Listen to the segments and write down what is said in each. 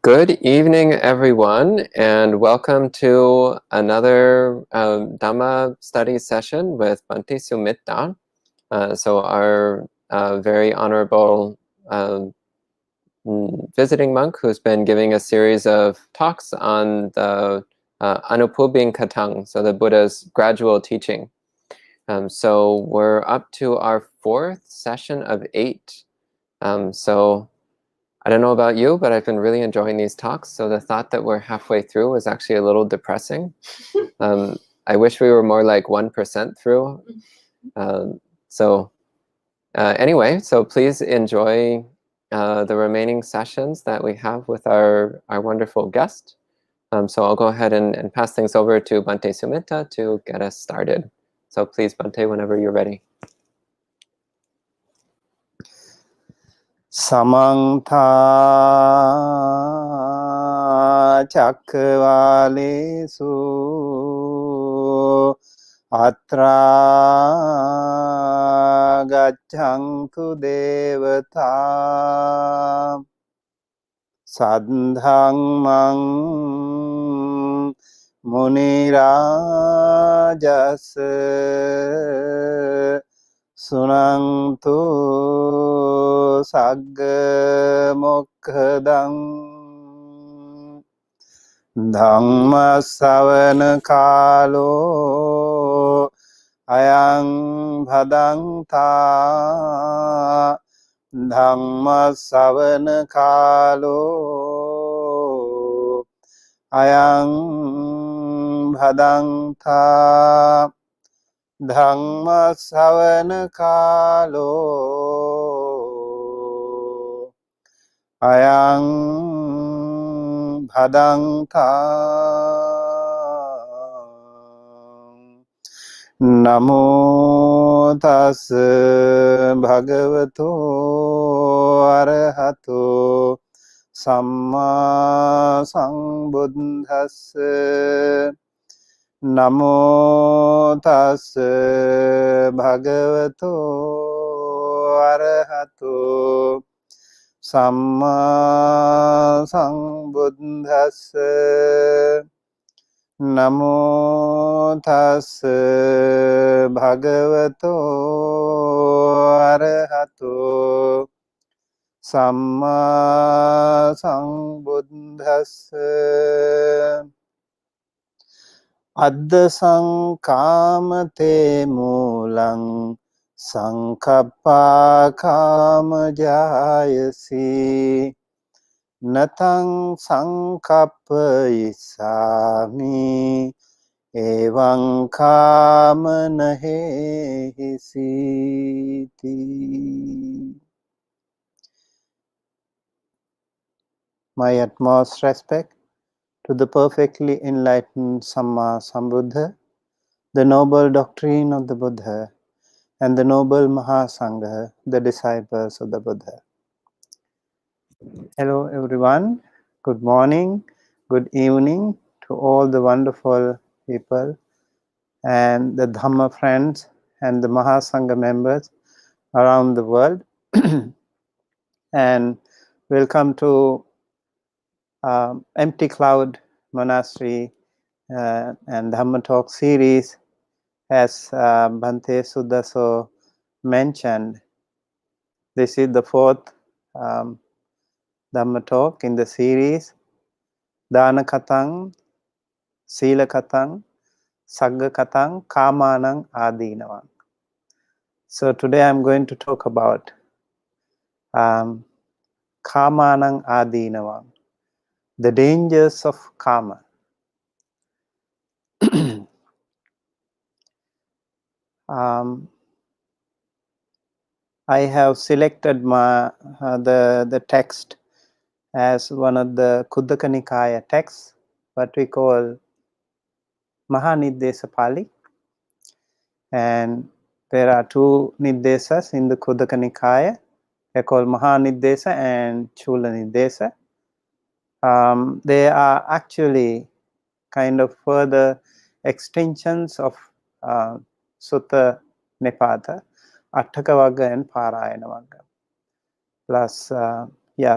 Good evening, everyone, and welcome to another Dhamma study session with Bhante Sumitta. So our very honorable visiting monk who's been giving a series of talks on the anupubbiṁ kathaṁ, so the Buddha's gradual teaching. So we're up to our fourth session of 8. So I don't know about you, but I've been really enjoying these talks. So the thought that we're halfway through was actually a little depressing. I wish we were more like 1% through. Anyway, so please enjoy the remaining sessions that we have with our wonderful guest. So I'll go ahead and pass things over to Bhante Sumitta to get us started. So please, Bhante, whenever you're ready. Samantha Cakkavalesu Atra Gaccantu Devata Saddhammam Munirajasa Sunantu Saggakathaṃ Dhamma savana kalo ayang bhadantha Dhamma savana kalo ayang bhadantha Dhamma savana kalo ayang bhadantha Namo tassa bhagavato arahato samma sambuddhassa Namo tassa bhagavato arahato samma sambuddhassa Namo tassa bhagavato arahato samma sambuddhassa Adda saṅkamate mūlaṃ saṅkappā kāma jāyasi nataṃ saṅkappayissāmi evaṃ kāma nahesiti. My utmost respect to the perfectly enlightened Samma Sambuddha, the noble doctrine of the Buddha, and the noble Mahasangha, the disciples of the Buddha. Hello everyone, good morning, good evening to all the wonderful people and the Dhamma friends and the Mahasangha members around the world. And welcome to Empty Cloud Monastery and Dhamma Talk series. As Bhante Sudaso mentioned, this is the fourth Dhamma Talk in the series Dānakathaṃ, Sīlakathaṃ, Saggakathaṃ, Kāmānaṃ, ādīnavaṃ. So today I'm going to talk about Kāmānaṃ, ādīnavaṃ, the dangers of karma. I have selected the text as one of the Khuddaka Nikaya texts, what we call Mahaniddesa Pali. And there are two Niddesas in the Khuddaka Nikaya. They're called Mahaniddesa and Chula Niddesa. They are actually kind of further extensions of Sutta Nipata, Attaka Vagga and Parayana Vagga. Plus,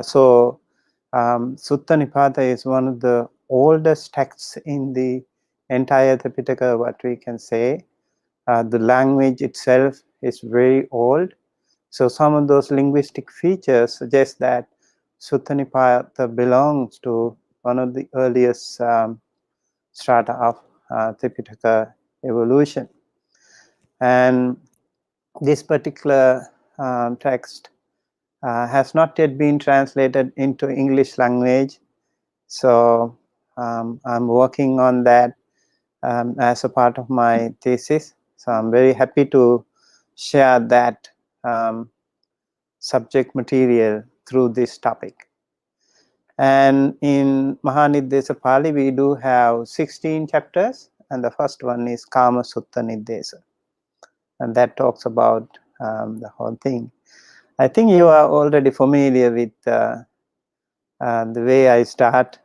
so Sutta Nipata is one of the oldest texts in the entire Tripitaka, what we can say. The language itself is very old. So some of those linguistic features suggest that Sutta Nipata belongs to one of the earliest strata of Tripitaka evolution. And this particular text has not yet been translated into English language. So I'm working on that as a part of my thesis. So I'm very happy to share that subject material through this topic. And in Mahaniddesa Pali, we do have 16 chapters, and the first one is Kama Sutta Niddesa, and that talks about the whole thing. I think you are already familiar with the way I start,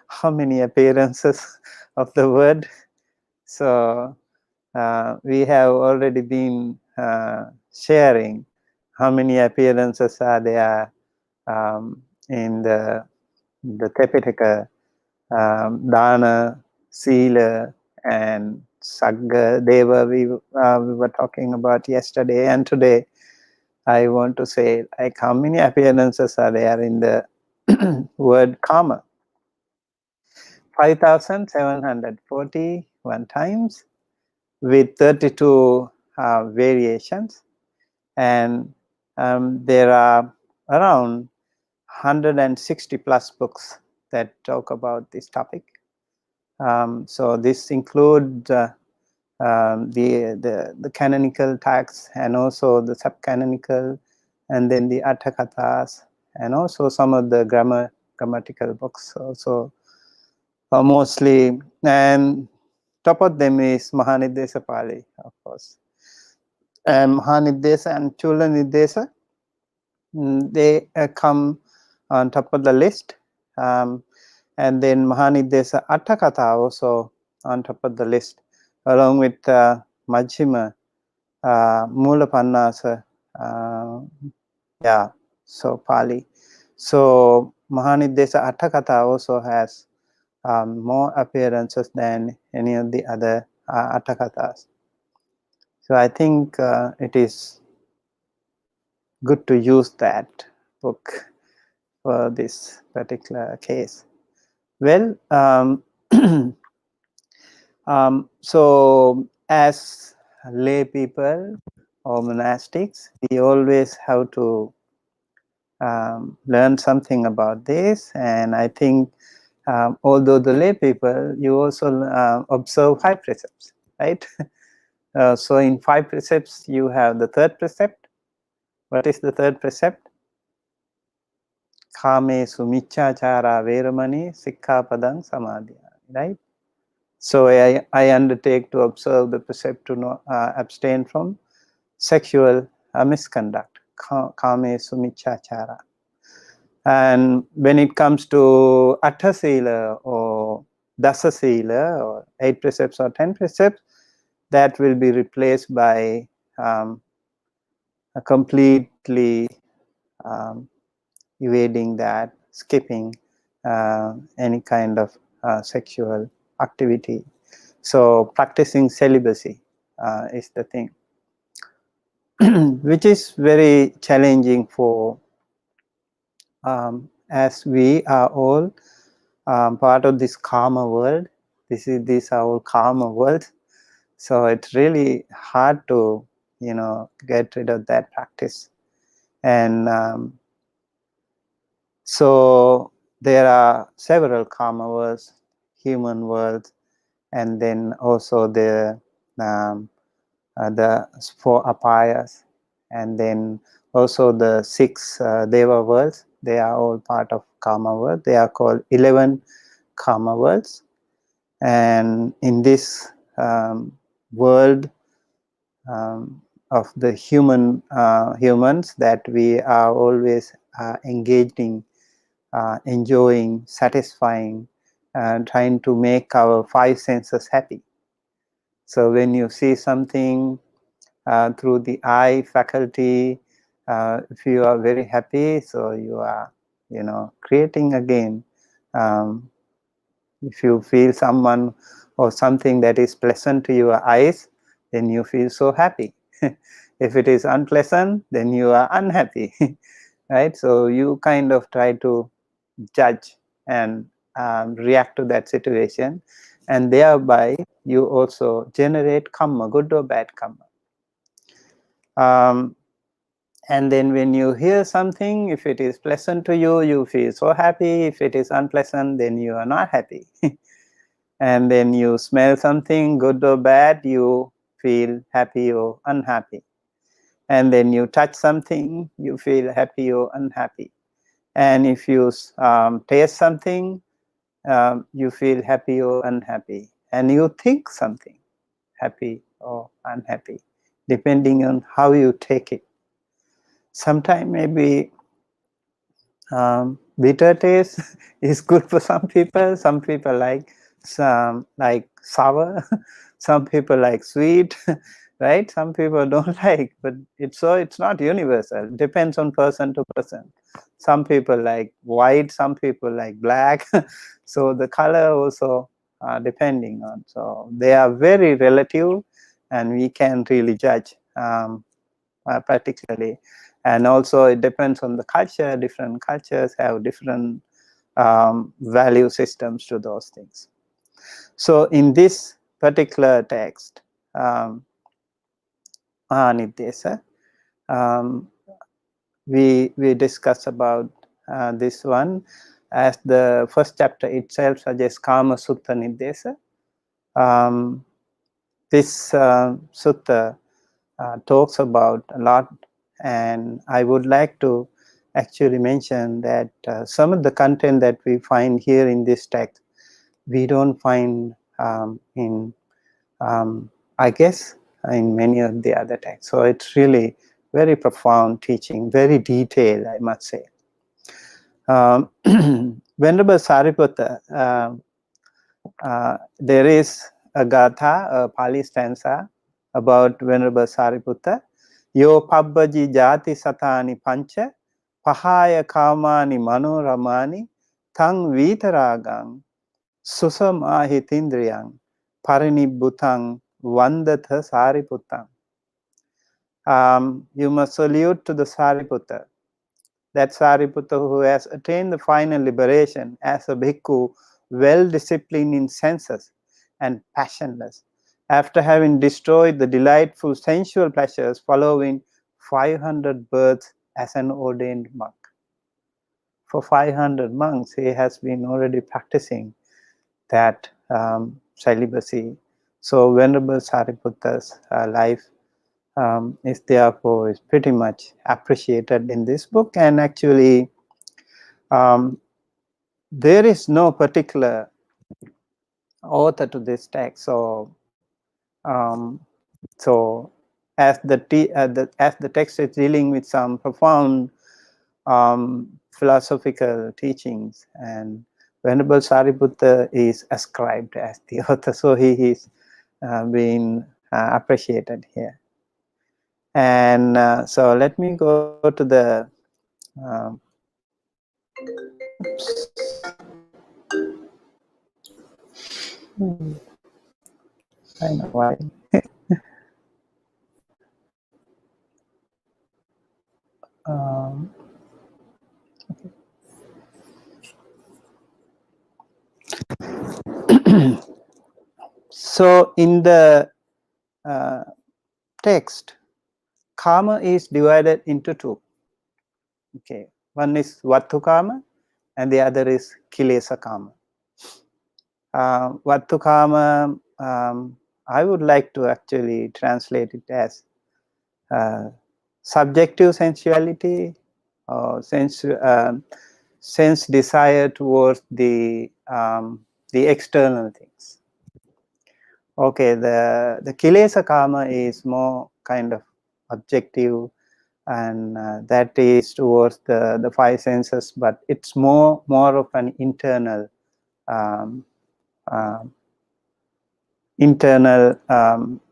how many appearances of the word. So we have already been sharing how many appearances are there in the Tripitaka, Dāna, Sīla, and Sagga, Deva we were talking about yesterday, and today I want to say, like, how many appearances are there in the word karma? 5,741 times with 32 variations, and there are around 160 plus books that talk about this topic. So this includes the canonical texts, and also the sub-canonical, and then the Atthakathas, and also some of the grammatical books also, mostly. And top of them is Mahaniddesa Pali, of course. And Mahaniddesa and Chula Niddesa, they come on top of the list. And then Mahaniddesa Atthakatha also on top of the list, along with Majjhima, Mula Pannasa, so Pali. So Mahaniddesa Atthakatha also has more appearances than any of the other Atthakathas. So I think it is good to use that book for this particular case. Well, so as lay people or monastics, we always have to learn something about this. And I think although the lay people, you also observe 5 precepts, right? So in 5 precepts, you have the 3rd precept. What is the 3rd precept? Kāmesu micchācārā veramani sikkhapadang samadhiyāmi, right? So I undertake to observe the precept to abstain from sexual misconduct, kāmesu micchācārā. And when it comes to Atta Sīla or Dasa Sīla, or 8 precepts or 10 precepts, that will be replaced by a completely evading that, skipping any kind of sexual activity. So practicing celibacy is the thing, which is very challenging for, as we are all part of this karma world. These are all karma world. So it's really hard to, get rid of that practice. And so there are several karma worlds, human world, and then also the 4 apayas, and then also the 6 deva worlds. They are all part of karma world. They are called 11 karma worlds. And in this world of the humans that we are always engaged in, enjoying, satisfying, trying to make our 5 senses happy. So when you see something through the eye faculty, if you are very happy, so you are creating again. If you feel someone or something that is pleasant to your eyes, then you feel so happy. If it is unpleasant, then you are unhappy. Right? So you kind of try to judge and react to that situation, and thereby you also generate kamma, good or bad kamma. And then when you hear something, if it is pleasant to you, you feel so happy. If it is unpleasant, then you are not happy. And then you smell something, good or bad, you feel happy or unhappy. And then you touch something, you feel happy or unhappy. And if you taste something, you feel happy or unhappy. And you think something, happy or unhappy, depending on how you take it. Sometimes maybe bitter taste is good for some people. Some people like sour. Some people like sweet. Right? Some people don't like, but it's not universal. It depends on person to person. Some people like white, some people like black. So the color also depending on. So they are very relative, and we can really judge particularly. And also it depends on the culture. Different cultures have different value systems to those things. So in this particular text, Nidesa, we discuss about this one, as the first chapter itself suggests Kama Sutta Nidesa. This sutta talks about a lot, and I would like to actually mention that some of the content that we find here in this text, we don't find in I guess in many of the other texts. So it's really very profound teaching, very detailed, I must say. Venerable Sariputta, there is a gatha, a Pali stanza about Venerable Sariputta. Yo pabbaji jati satani pancha, pahaya kāmāni manoramani, tang vitaragang, susamahitindriyang, parinibhutang vandatha Sariputtam. You must salute to the Sariputta, that Sariputta who has attained the final liberation as a bhikkhu, well disciplined in senses and passionless, after having destroyed the delightful sensual pleasures following 500 births as an ordained monk. For 500 months, he has been already practicing that celibacy. So Venerable Sariputta's life is therefore is pretty much appreciated in this book. And actually there is no particular author to this text. So as the text is dealing with some profound philosophical teachings, and Venerable Sariputta is ascribed as the author, so he is being appreciated here. And so let me go to the I know why. So in the text, karma is divided into two. Okay, one is vattu karma, and the other is kilesa karma. Vattu karma, I would like to actually translate it as subjective sensuality, or sense desire towards the external things. Okay, the kilesa karma is more kind of objective, and that is towards the five senses, but it's more of an internal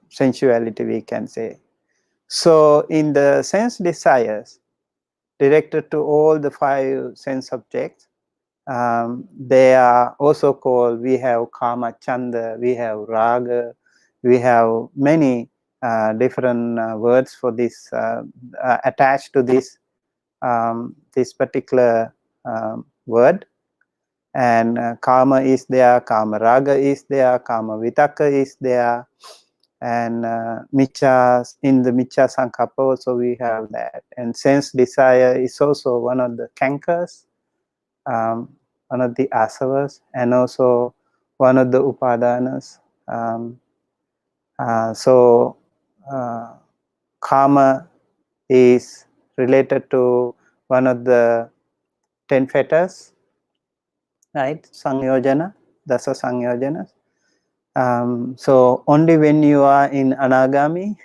sensuality, we can say. So in the sense desires, directed to all the 5 sense objects. They are also called, we have kama chanda, we have raga, we have many different words for this attached to this this particular word. And kama is there, kama raga is there, kama vitaka is there, and miccha, in the miccha sankappa also we have that. And sense desire is also one of the cankers, one of the asavas, and also one of the upadanas. So kama is related to one of the 10 fetters, right? Sangyojana, dasa sangyojanas. So only when you are in anagami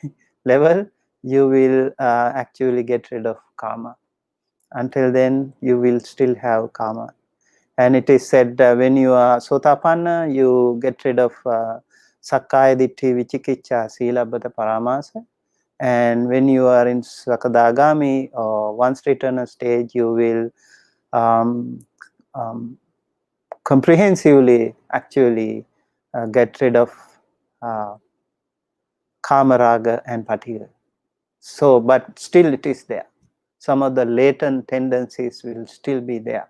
level, you will actually get rid of karma. Until then, you will still have karma. And it is said when you are sotapanna, you get rid of sakkaya ditthi, vicikicca, sīlabhata paramasa. And when you are in sakadagami or once eternal stage, you will comprehensively actually get rid of kama, raga and patigha. So, but still it is there. Some of the latent tendencies will still be there.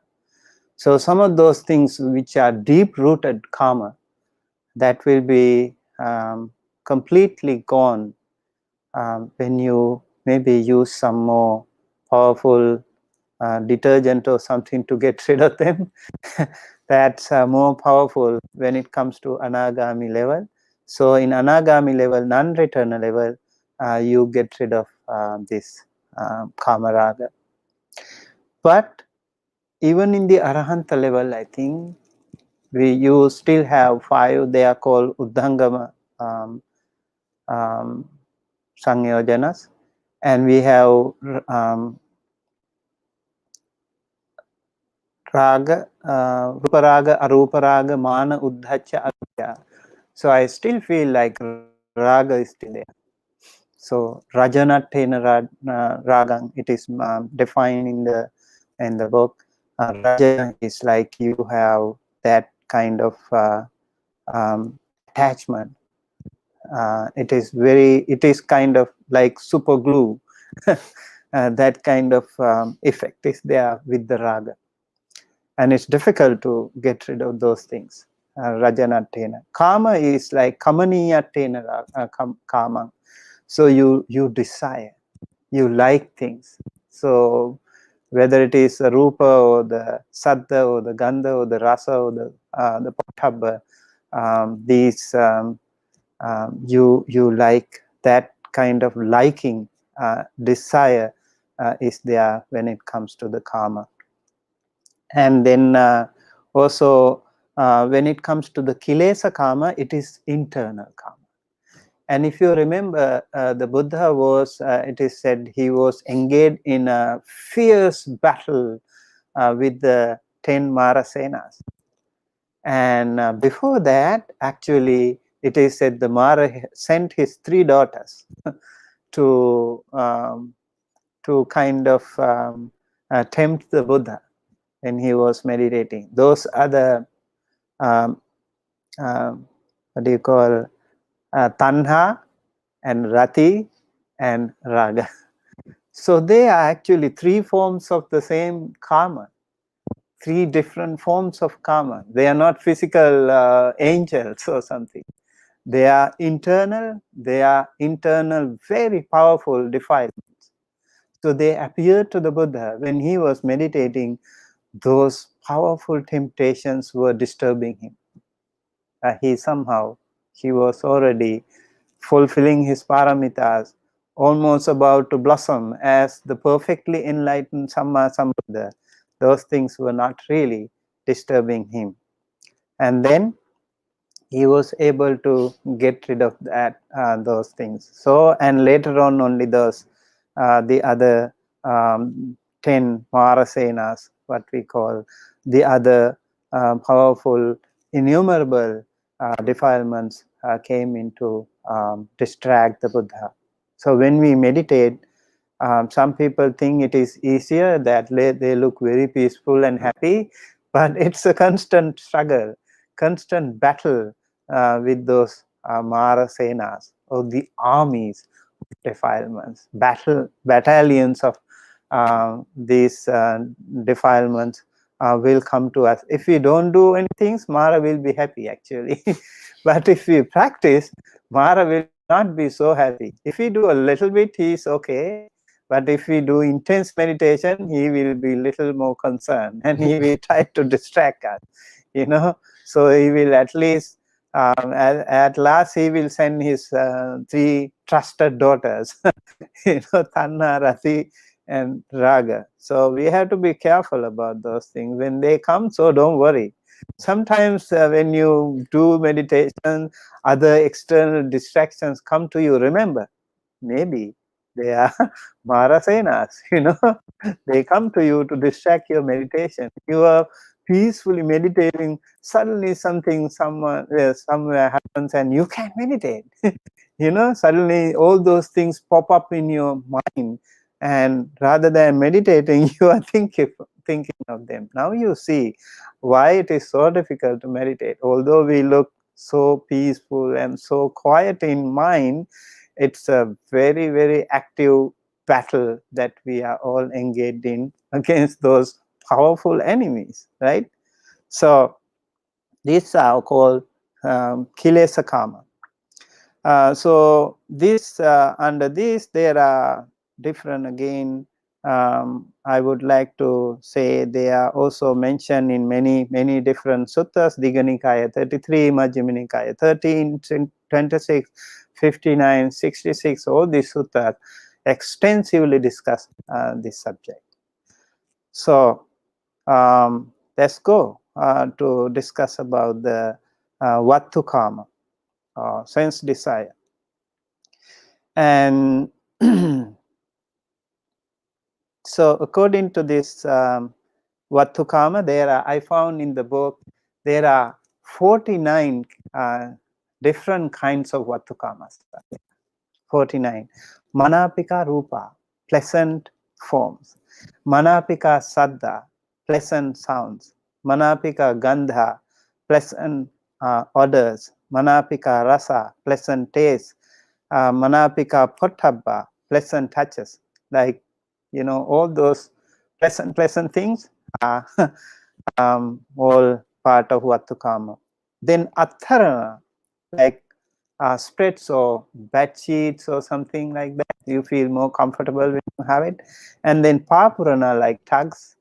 So some of those things which are deep-rooted karma, that will be completely gone when you maybe use some more powerful detergent or something to get rid of them. That's more powerful when it comes to anagami level. So in anagami level, non-returner level, you get rid of this kama raga. But even in the arahanta level, I think you still have 5. They are called uddangama sangyojanas, and we have raga, ruparaga, aruparaga, mana, uddhacca, avidya. So I still feel like raga is still there. So rajanattena ragang, it is defined in the book. Raja is like you have that kind of attachment. It is kind of like super glue. That kind of effect is there with the raga. And it's difficult to get rid of those things. Rajanattena. Kama is like kamaniyattena kama. So you desire, you like things. So whether it is the rupa or the saddha or the gandha or the rasa or the pottabha, these you like that kind of liking, desire is there when it comes to the karma. And then also when it comes to the kilesa karma, it is internal karma. And if you remember, the Buddha was, it is said, he was engaged in a fierce battle with the 10 Marasenas. And before that, actually, it is said the Mara sent his 3 daughters to kind of tempt the Buddha when he was meditating. Those are the, what do you call, tanha and rati and raga. So they are actually 3 forms of the same karma, 3 different forms of karma. They are not physical angels or something. They are internal, very powerful defilements. So they appeared to the Buddha when he was meditating. Those powerful temptations were disturbing him. He was already fulfilling his paramitas, almost about to blossom as the perfectly enlightened Samma Sambuddha. Those things were not really disturbing him. And then he was able to get rid of that those things. So, and later on only those the other 10 Marasenas, what we call the other powerful, innumerable defilements came into distract the Buddha. So when we meditate, Some people think it is easier, that they look very peaceful and happy, but it's a constant struggle, constant battle with those Mara Senas, or the armies of defilements, battalions of these defilements will come to us. If we don't do anything, Mara will be happy actually. But if we practice, Mara will not be so happy. If we do a little bit, he is okay. But if we do intense meditation, he will be little more concerned, and he will try to distract us, you know. So he will at least, at last, he will send his 3 trusted daughters, you know, Tanha, Rati, and Raga. So we have to be careful about those things. When they come, so don't worry. Sometimes when you do meditation, other external distractions come to you. Remember, maybe they are Marasenas, you know. They come to you to distract your meditation. You are peacefully meditating, suddenly something somewhere happens and you can't meditate. You know, suddenly all those things pop up in your mind, and rather than meditating, you are thinking of them. Now you see why it is so difficult to meditate. Although we look so peaceful and so quiet in mind, it's a very, very active battle that we are all engaged in against those powerful enemies, right? So these are called kilesa karma. So this under this, there are different again. I would like to say they are also mentioned in many different suttas. Digha Nikaya 33, Majjhima Nikaya 13, 26, 59, 66. All these suttas extensively discuss this subject. So let's go to discuss about the vattu karma, sense desire. And so according to this vattu karma, there are, I found in the book, there are 49 different kinds of vattu karmas. 49. Manapika rupa, pleasant forms. Manapika saddha, pleasant sounds. Manapika gandha, pleasant odors. Manapika rasa, pleasant taste. Manapika pottabha, pleasant touches. Like, you know, all those pleasant things are all part of vattu karma. Then atharana, like spreads or bed sheets or something like that. You feel more comfortable when you have it. And then papurana, like tugs.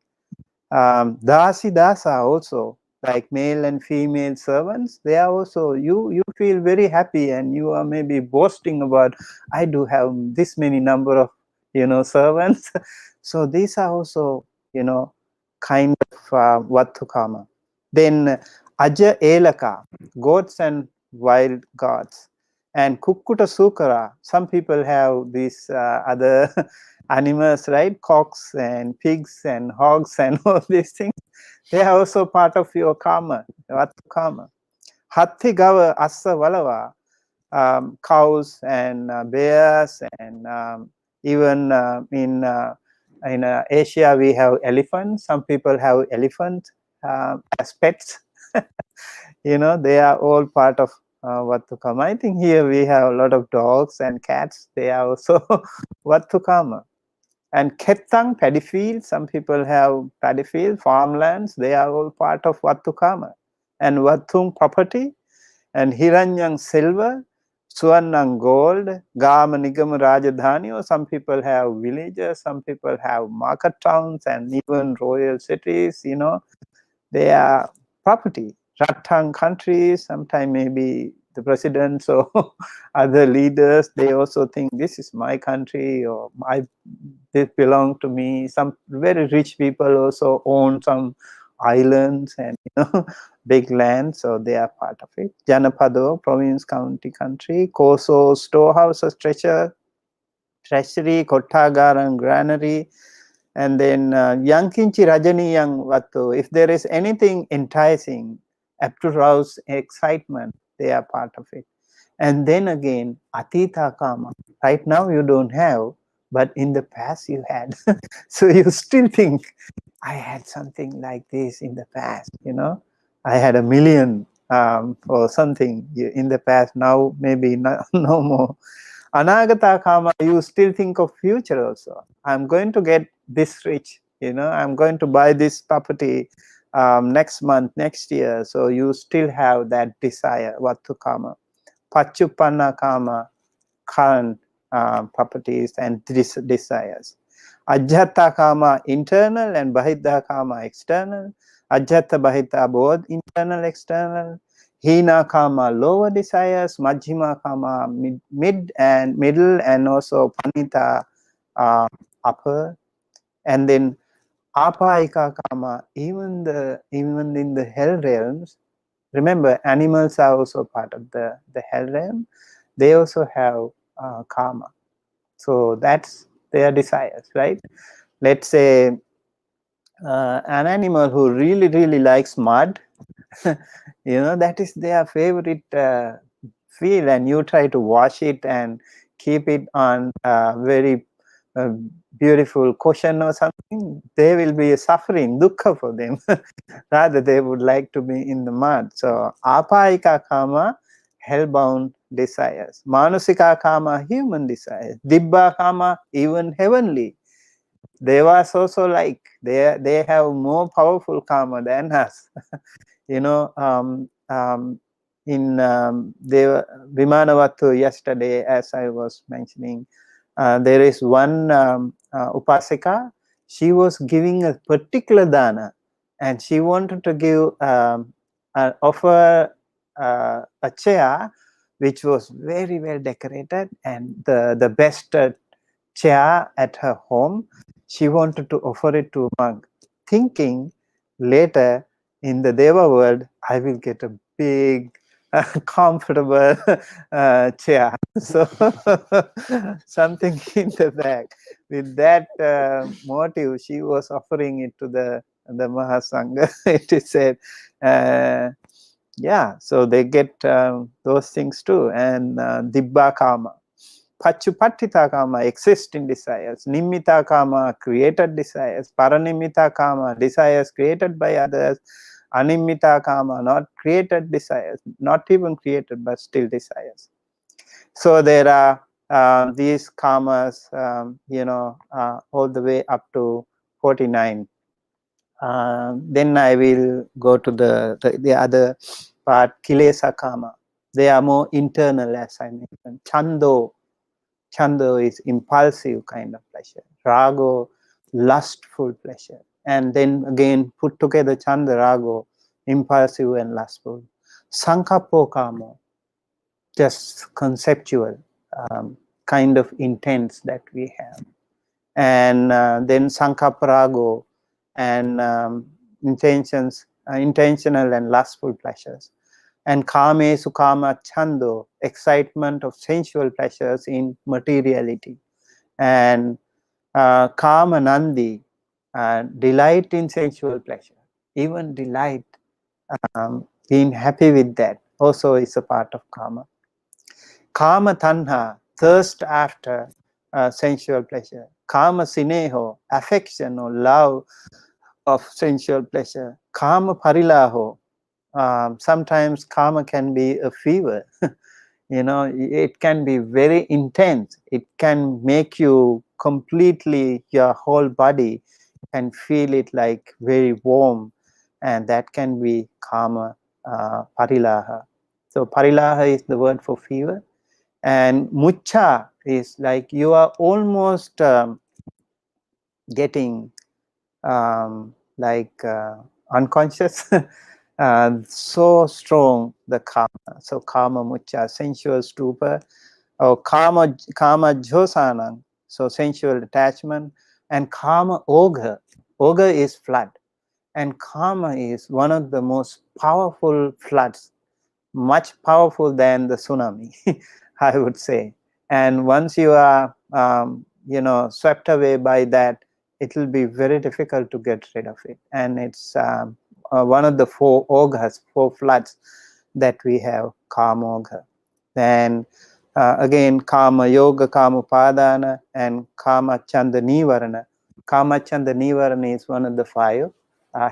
Dasi dasa also, like male and female servants. They are also, you feel very happy, and you are maybe boasting about, I do have this many number of, you know, servants. So these are also, you know, kind of vattu karma. Then aja elaka, goats and wild gods. And kukkuta sukara, some people have these other animals, right? Cocks and pigs and hogs and all these things. They are also part of your karma, vattu karma. Hatti gava assa valava, cows and bears, and even in Asia we have elephants. Some people have elephants as pets. You know, they are all part of vattu karma. I think here we have a lot of dogs and cats. They are also vattu karma. And kathaṁ, paddy fields. Some people have paddy field, farmlands. They are all part of vattu karma. And vatthum, property. And hiranyam, silver. Suvarnam, gold. Gama, nigama, rajadhani. Or some people have villages. Some people have market towns and even royal cities. You know, they are property. Rattang countries, sometimes maybe the presidents or other leaders, they also think this is my country, or this belongs to me. Some very rich people also own some islands and, you know, big land, so they are part of it. Janapado, province, county, country. Koso, storehouses, treasury. Kottagaram, granary. And then yankinchi rajaniyang vattu. If there is anything enticing, up to rouse excitement, they are part of it. And then again, atita kama. Right now you don't have, but in the past you had. So you still think, I had something like this in the past, you know, I had 1 million or something in the past, now maybe no more. Anagata Kama, you still think of future also. I'm going to get this rich, you know, I'm going to buy this property next month, next year. So you still have that desire, Vattu Kama. Pachupanna Kama, current properties and desires. Ajjata Kama, internal, and Bahiddha Kama, external. Ajjata Bahiddha, both internal, external. Hina Kama, lower desires. Majjhima Kama, mid and middle, and also Panita, upper. And then Apaika Kama, even in the hell realms. Remember, animals are also part of the hell realm. They also have karma. So that's their desires, right? Let's say an animal who really likes mud, you know, that is their favorite field, and you try to wash it and keep it on very beautiful cushion or something, they will be suffering, dukkha for them. Rather, they would like to be in the mud. So, apaika kama, hellbound desires. Manusika kama, human desires. Dibba kama, even heavenly. Devas also like, they have more powerful karma than us. You know, in Vimanavattu yesterday, as I was mentioning, there is one upasika. She was giving a particular dana, and she wanted to give offer a chair which was very well decorated and the best chair at her home. She wanted to offer it to a monk, thinking later in the Deva world, I will get a big, comfortable chair. So something in the back. With that motive, she was offering it to the Mahasangha. It is said, yeah, so they get those things too. And Dibba Kama. Pachupattita Kama, existing desires. Nimitta Kama, created desires. Paranimitta Kama, desires created by others. Animita Kama, not created desires. Not even created, but still desires. So there are these karmas, you know, all the way up to 49. Then I will go to the other part, kilesa kama. They are more internal, as I mentioned. Chando is impulsive kind of pleasure. Rago, lustful pleasure. And then again, put together Chanda, Rago, impulsive and lustful. Sankappo kama, just conceptual kind of intents that we have. And then Sankaprago, and intentional and lustful pleasures. And kame sukama chando, excitement of sensual pleasures in materiality. And Kāmānaṃ, delight in sensual pleasure. Even delight, being happy with that, also is a part of karma. Kama tanha, thirst after sensual pleasure. Kama sineho, affection or love of sensual pleasure. Kama parilaho, sometimes karma can be a fever. You know, it can be very intense. It can make you completely, your whole body can feel it like very warm, and that can be kama parilaha. So parilaha is the word for fever, and mucha is like you are almost getting unconscious. So strong the kama. So kama mucha, sensual stupor, or kama josanam, so sensual attachment, and kama ogha. Ogha is flood, and kama is one of the most powerful floods, much powerful than the tsunami, I would say. And once you are you know, swept away by that, it will be very difficult to get rid of it. And it's one of the four oghas, four floods that we have, kama ogha. Then Again, Kama Yoga, Kama Upadana, and Kama Chanda Nivarana. Kama Chanda Nivarana is one of the 5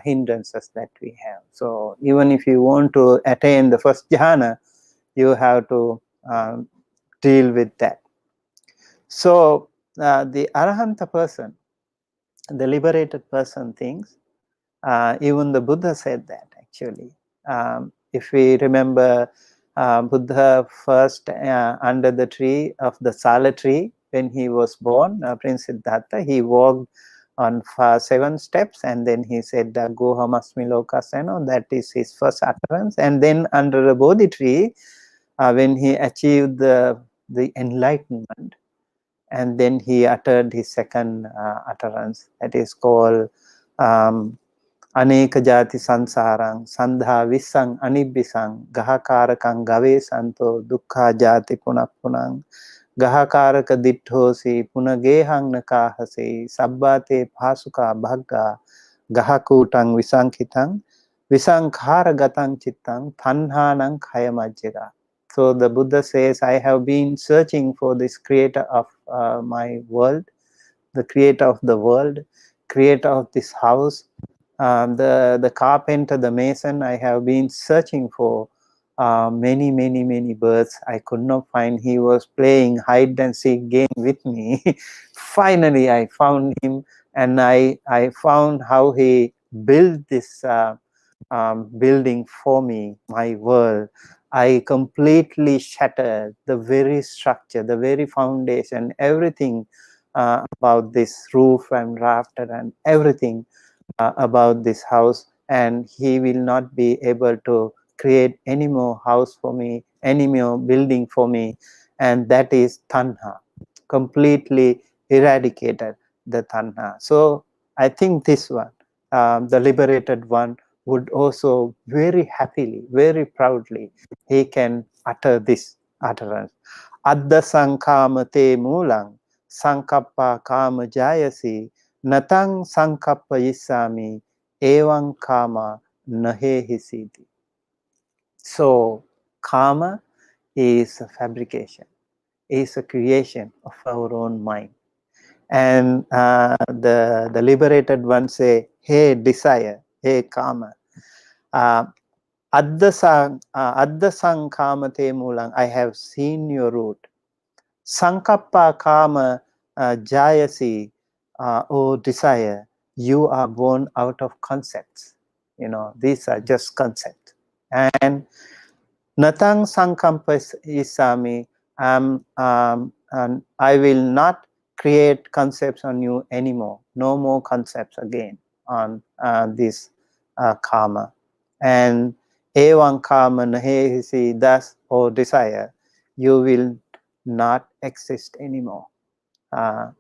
hindrances that we have. So even if you want to attain the first jhana, you have to deal with that. So the Arahanta person, the liberated person thinks, even the Buddha said that actually. If we remember Buddha first under the tree of the Sala tree, when he was born, Prince Siddhartha, he walked on 7 steps, and then he said, Gohamasmi Lokaseno, that is his first utterance. And then under the Bodhi tree, when he achieved the enlightenment, and then he uttered his second utterance, that is called Aneka jati sansaraṃ sandhā visaṃ anibbisaṃ gahakārakaṃ gave santo dukkha jati punappunaṃ gahakāraka ditthosi punagehaṃ nakāhase sabbāte phāsukā bhagga gahakūtaṃ visaṅkhitaṃ visaṅkhāragataṃ cittaṃ tanhānaṃ khayamajjega. So the Buddha says, I have been searching for this creator of my world, the creator of the world, creator of this house, the carpenter, the mason. I have been searching for many births. I could not find. He was playing hide and seek game with me. Finally, I found him, and I found how he built this building for me, my world. I completely shattered the very structure, the very foundation, everything about this roof and rafter and everything about this house, and he will not be able to create any more house for me, any more building for me, and that is tanha. Completely eradicated the tanha. So I think this one, the liberated one, would also very happily, very proudly, he can utter this utterance. Adda saṅkāma te mūlaṃ saṅkappa kāma jayasi natang saṅkappa yissāmi evaṃ kāma nahe hisiti. So karma is a fabrication, is a creation of our own mind. And the liberated one say, hey desire, hey karma, adda saṅkāma te mūlaṃ, I have seen your root. Saṅkappa kāma jayasi, oh desire, you are born out of concepts. You know, these are just concepts. And natang saṅkappa yissāmi, and I will not create concepts on you anymore. No more concepts again on this karma. And evaṃ kāma nahe hisi, thus, oh desire, you will not exist anymore.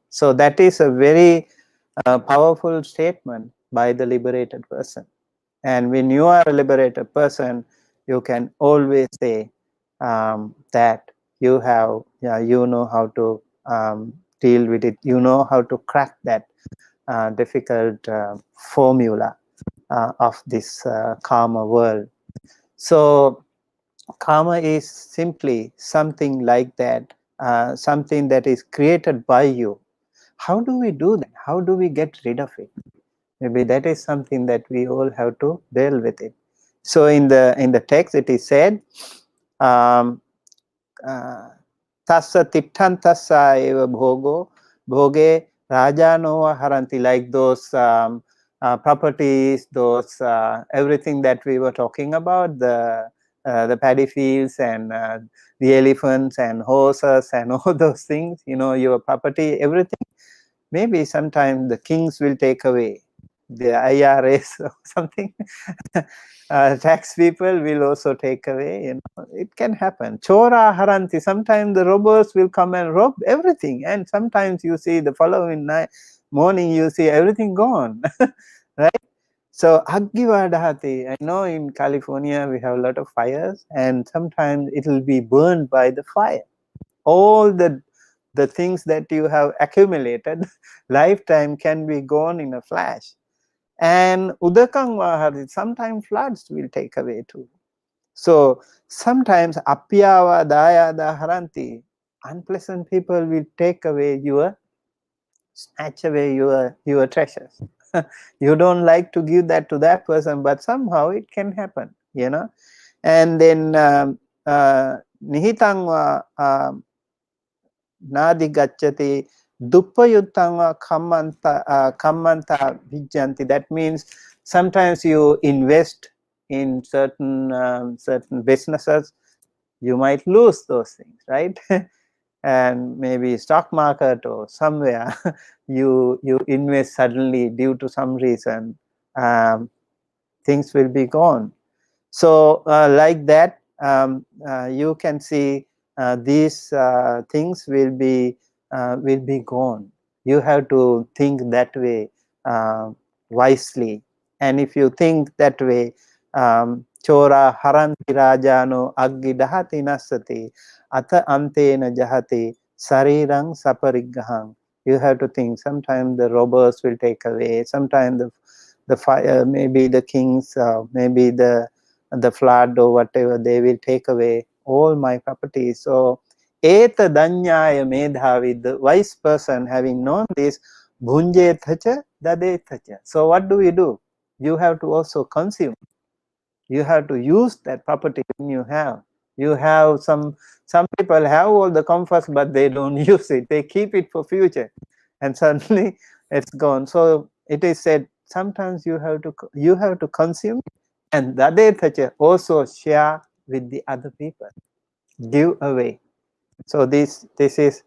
So that is a very powerful statement by the liberated person. And when you are a liberated person, you can always say that you have, you know how to deal with it. You know how to crack that difficult formula of this karma world. So karma is simply something like that, something that is created by you. How do we do that? How do we get rid of it? Maybe that is something that we all have to deal with it. So in the text it is said, tassa tiṭṭhantassa eva bhogo bhoge rajano haranti, like those properties, those everything that we were talking about, the paddy fields and the elephants and horses and all those things, you know, your property, everything. Maybe sometime the kings will take away, the IRS or something. Tax people will also take away, you know, it can happen. Chora haranti, sometimes the robbers will come and rob everything, and sometimes you see the following morning you see everything gone. Right? So aggivadahati, I know in California we have a lot of fires, and sometimes it will be burned by the fire. All the things that you have accumulated lifetime can be gone in a flash. And udaggacittaṃ, sometimes floods will take away too. So sometimes appyava dayada haranti, unpleasant people will take away snatch away your treasures. You don't like to give that to that person, but somehow it can happen, you know. And then nihitaṃ va nādi gaccati duppayuttaṃ va kammanta vijjanti. That means sometimes you invest in certain businesses, you might lose those things, right? And maybe stock market or somewhere you invest suddenly due to some reason, things will be gone. So like that, you can see these things will be gone. You have to think that way wisely. And if you think that way, chora haranti rajano aggi dahati nassati ata antena jahati sarirang sapariggahang. You have to think. Sometimes the robbers will take away. Sometimes the fire, maybe the kings, maybe the flood or whatever, they will take away all my properties. So eta danyaya medhavi, the wise person having known this, bhunjethacha dadethacha. So what do? You have to also consume. You have to use that property when you have. You have some people have all the comforts, but they don't use it. They keep it for future, and suddenly it's gone. So it is said sometimes you have to consume, and dadethacha, also share with the other people, give away. So this is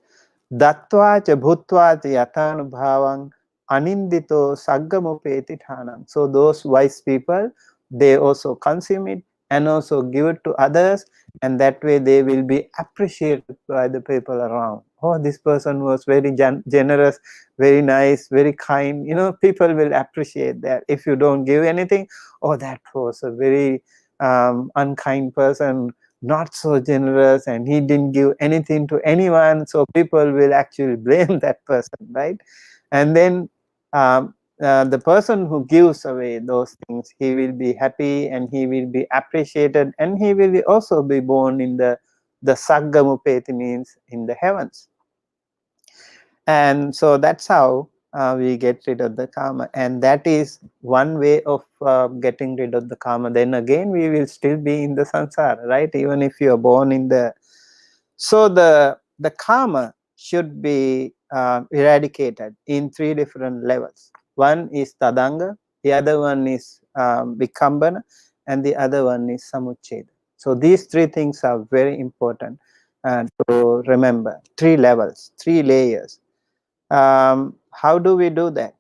dattvaca bhutvaca yatanubhavam anindito saggamupeti thanam. So those wise people, they also consume it and also give it to others, and that way they will be appreciated by the people around. Oh, this person was very generous, very nice, very kind. You know, people will appreciate that. If you don't give anything, oh, that was a very unkind person, not so generous, and he didn't give anything to anyone. So people will actually blame that person, right? And then the person who gives away those things, he will be happy and he will be appreciated, and he will also be born in the Saggamupeti, means in the heavens. And so that's how we get rid of the karma, and that is one way of getting rid of the karma. Then again, we will still be in the samsara, right? Even if you are born in the... So the karma should be eradicated in 3 different levels. One is tadanga, the other one is vikambana, and the other one is samucceda. So these 3 things are very important to remember. 3 levels, 3 layers. How do we do that?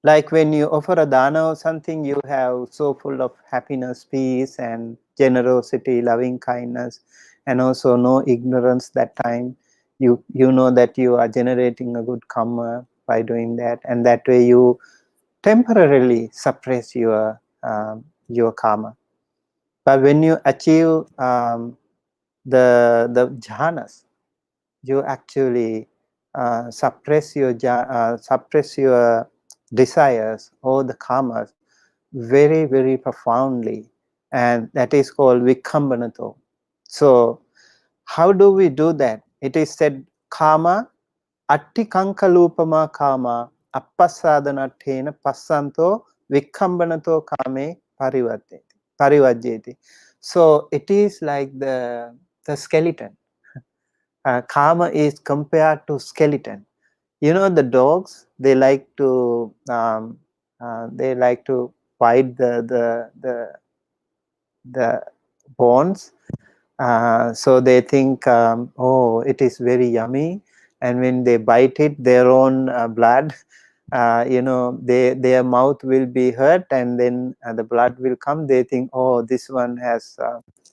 Like when you offer a dana or something, you have so full of happiness, peace, and generosity, loving kindness, and also no ignorance that time. You know that you are generating a good karma by doing that, and that way you temporarily suppress your karma. But when you achieve the jhanas, you actually suppress your desires or the karmas very, very profoundly, and that is called vikambanato. So how do we do that? It is said, kama atti kankalupama kama appassadanattena passanto vikambanato kame parivajjeti. So it is like the skeleton. Karma is compared to skeleton. You know, the dogs, they like to bite the bones. So they think, oh, it is very yummy, and when they bite it, their own blood, you know, their mouth will be hurt, and then the blood will come. They think, oh, this one has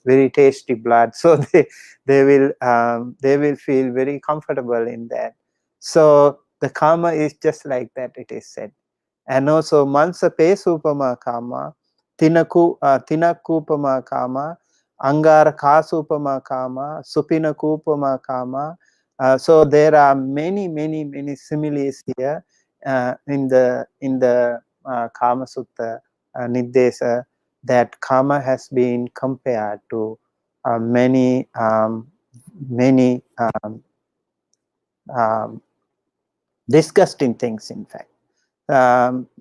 very tasty blood, so they will feel very comfortable in that. So the karma is just like that, it is said. And also mansa pesupama karma, tinakupama karma, angara kasupama karma, supinakupama karma. So there are many similes here in the Kama Sutta Nirdesa. that karma has been compared to many disgusting things, in fact.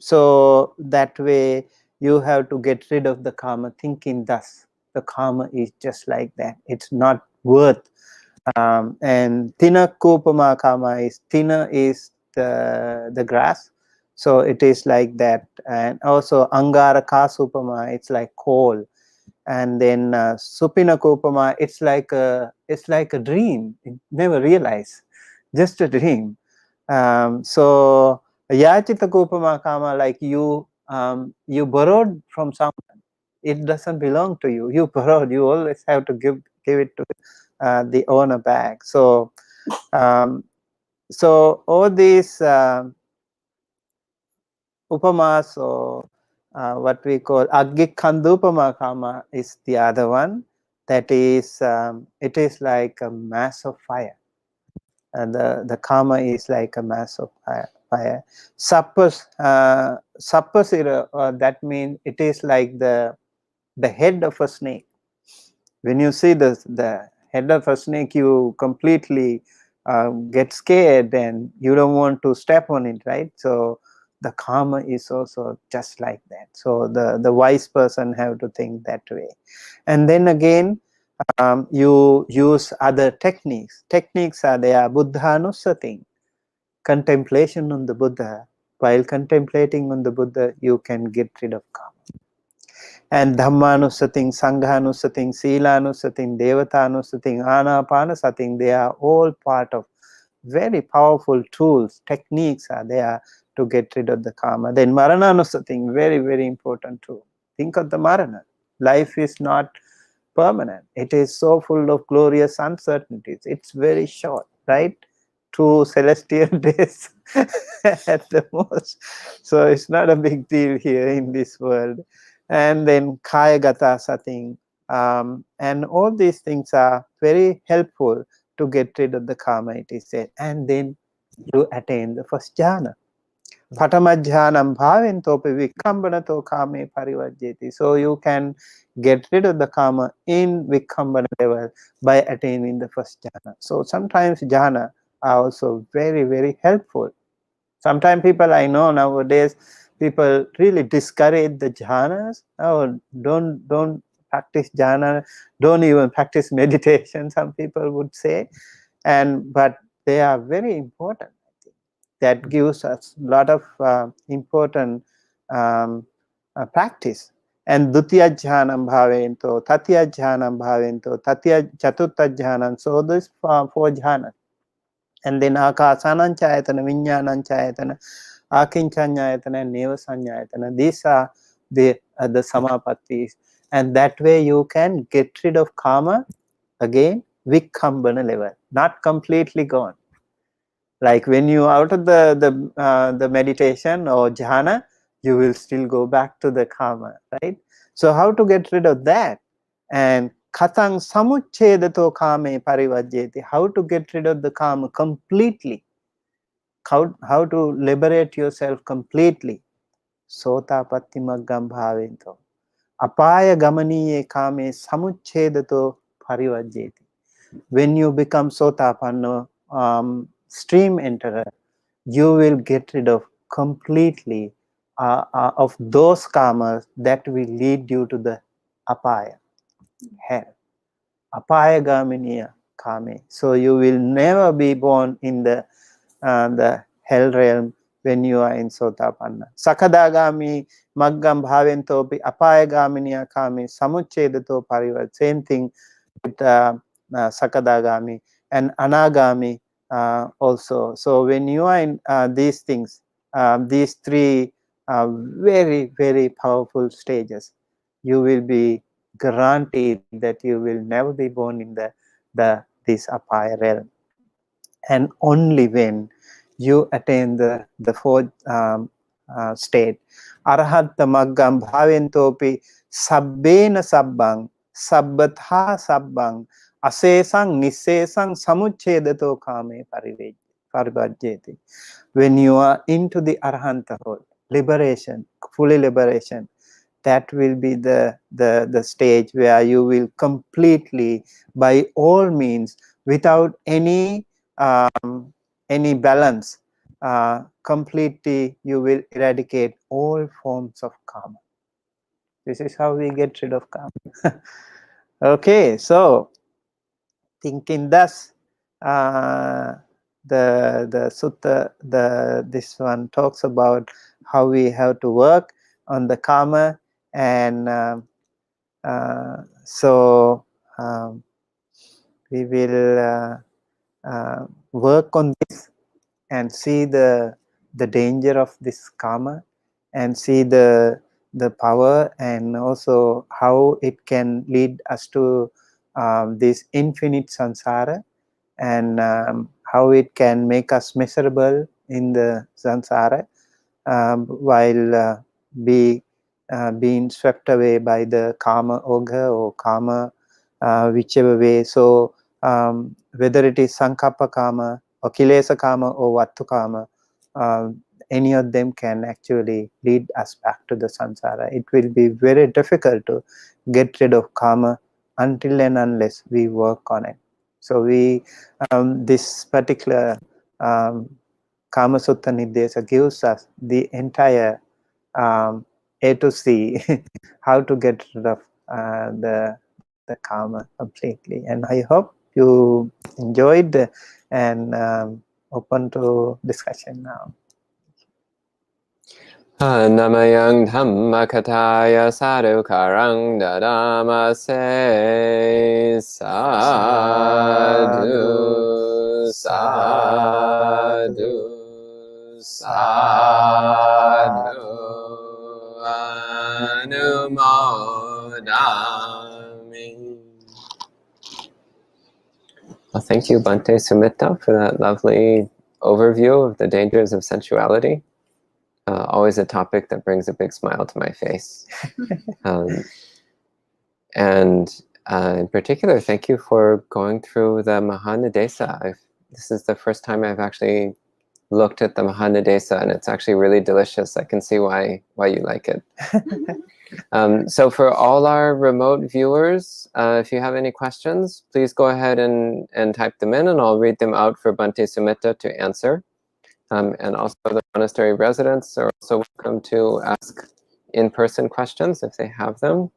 So that way you have to get rid of the karma thinking thus. The karma is just like that. It's not worth. And tina kupama karma is, tina is the grass. So it is like that. And also angara kasupama, it's like coal. And then supina kupama, it's like a dream. It never realized, just a dream. So yachita kupama kama, like you borrowed from someone. It doesn't belong to you. You borrowed. You always have to give it to the owner back. So so all these upamas, or what we call aggikandupama kama, is the other one. That is, it is like a mass of fire. And the karma is like a mass of fire. Sappasira, that means it is like the head of a snake. When you see the head of a snake, you completely get scared and you don't want to step on it, right? So the karma is also just like that. So the wise person have to think that way. And then again, you use other techniques. Techniques are there. Buddhanusati, contemplation on the Buddha. While contemplating on the Buddha, you can get rid of karma. And Dhammanusating, Sanghanusating, Sīlanusating, Devatanusating, Ānapanasating, they are all part of very powerful tools. Techniques are there to get rid of the karma. Then Marananusating, very, very important too. Think of the Marana. Life is not permanent. It is so full of glorious uncertainties. It's very short, right? 2 celestial days at the most. So it's not a big deal here in this world. And then kayagata sating, and all these things are very helpful to get rid of the karma, it is said. And then you attain the first jhana. Patamajhanam bhaventopi vikambanato kame parivajyeti. So you can get rid of the karma in vikambana level by attaining the first jhana. So sometimes jhana are also very, very helpful. Sometimes people, I know nowadays, people really discourage the jhanas. Oh, don't practice jhana, don't even practice meditation, some people would say. But they are very important. That gives us a lot of important practice. And dutiya jhanam bhavento, tatiya jhanam bhavento, tatiya chatutta jhanam. So these 4 jhanas. And then akasananchayatana, viññānañchayatana, akinchanyayatana, and nevasanyayatana. These are the samapattis. And that way you can get rid of karma again, vikambana level, not completely gone. Like when you out of the meditation or jhana, you will still go back to the karma, right? So how to get rid of that? And kathaṁ samuccedato kame parivajyeti, how to get rid of the karma completely, how to liberate yourself completely. Sotapatti maggam bhavento, apaya gamaniye kame samuccedato parivajyeti. When you become sotapanna, stream enterer, you will get rid of completely of those karmas that will lead you to the apaya, hell. Apaya gaminiya kame. So you will never be born in the hell realm when you are in sotapanna. Sakadagami maggam bhaventopi apaya gaminiya kame samuccedato parivat. Same thing with sakadagami and anagami also. So when you are in these things, these 3 very, very powerful stages, you will be guaranteed that you will never be born in this apaya realm. And only when you attain the 4th state, arahata maggam bhaventopi sabbena sabbang sabbatha sabbang asesaṃ nisesaṃ samuccedato kame parivajyeti. When you are into the arahanta hole, liberation, fully liberation, that will be the stage where you will completely, by all means, without any balance, completely you will eradicate all forms of karma. This is how we get rid of karma. Okay, so thinking thus, the sutta, this one talks about how we have to work on the karma, and so we will work on this and see the danger of this karma, and see the power, and also how it can lead us to this infinite samsara, and how it can make us miserable in the samsara, while being swept away by the karma ogre or karma, whichever way. So whether it is sankappa karma or kilesa karma or vattu karma, any of them can actually lead us back to the samsara. It will be very difficult to get rid of karma until and unless we work on it. So we this particular Kama Sutta Nirdesa gives us the entire A to C how to get rid of the karma completely. And I hope you enjoyed, and open to discussion now. Namayang Dhamma Kataya Saggakathaṃ Dadamase Sadhu Sadhu Sadhu Anumodami. Well, thank you, Bhante Sumitta, for that lovely overview of the dangers of sensuality. Always a topic that brings a big smile to my face. And in particular, thank you for going through the Mahanidesa. This is the first time I've actually looked at the Mahanidesa, and it's actually really delicious. I can see why you like it. So for all our remote viewers, if you have any questions, please go ahead and type them in, and I'll read them out for Bhante Sumitta to answer. And also the monastery residents are also welcome to ask in-person questions if they have them.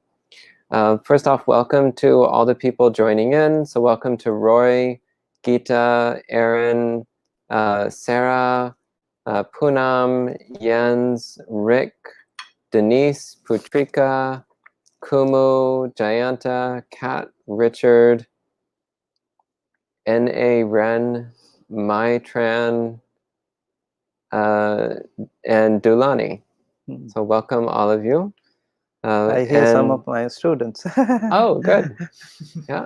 First off, welcome to all the people joining in. So welcome to Roy, Gita, Aaron, Sarah, Poonam, Jens, Rick, Denise, Putrika, Kumu, Jayanta, Kat, Richard, N.A. Ren, Maitran, and Dulani. So welcome all of you. I hear some of my students. Oh, good. Yeah.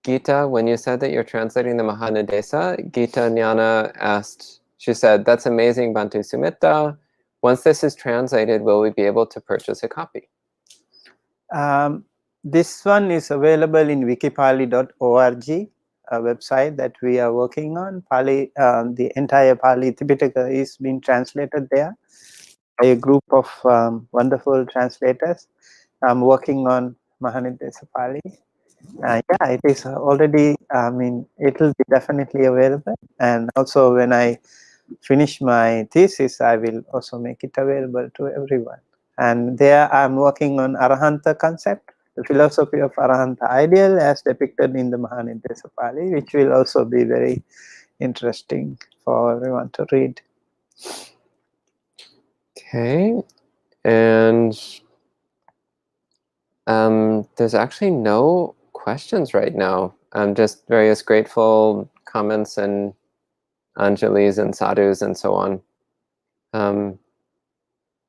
Gita, when you said that you're translating the Mahanidesa, Gita Jnana asked, she said, "That's amazing, Bhante Sumitta. Once this is translated, will we be able to purchase a copy?" This one is available in wikipali.org, a website that we are working on. Pali, the entire Pali Tipitaka is being translated there by a group of wonderful translators. I'm working on Mahanidesa Pali. Yeah, it is already, it will be definitely available. And also when I finish my thesis, I will also make it available to everyone. And there I'm working on Arahanta concept, the philosophy of Arahanta ideal as depicted in the Mahanidesa Pali, which will also be very interesting for everyone to read. Okay. And there's actually no questions right now. Just various grateful comments and Anjalis and sadhus and so on.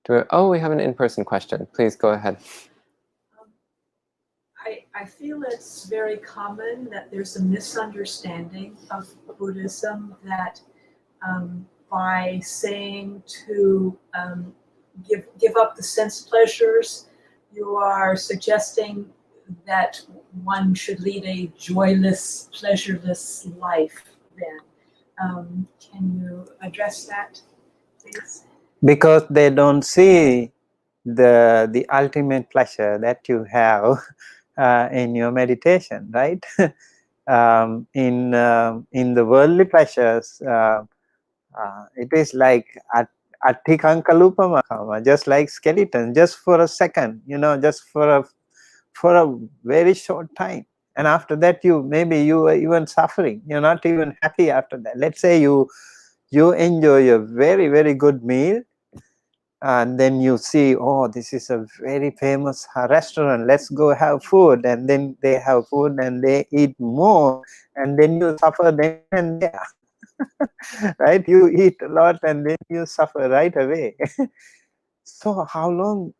We have an in-person question. Please go ahead. I feel it's very common that there's a misunderstanding of Buddhism that by saying to give up the sense pleasures, you are suggesting that one should lead a joyless, pleasureless life then. Can you address that, please? because they don't see the ultimate pleasure that you have in your meditation, right? In the worldly pleasures, it is like attikankalupamakaṁ, just like skeleton, just for a second, just for a very short time, and after that maybe you are even suffering. You're not even happy after that. Let's say you enjoy a very, very good meal, and then you see, oh, this is a very famous restaurant, let's go have food, and then they have food and they eat more, and then you suffer then and there. Right? You eat a lot and then you suffer right away. So how long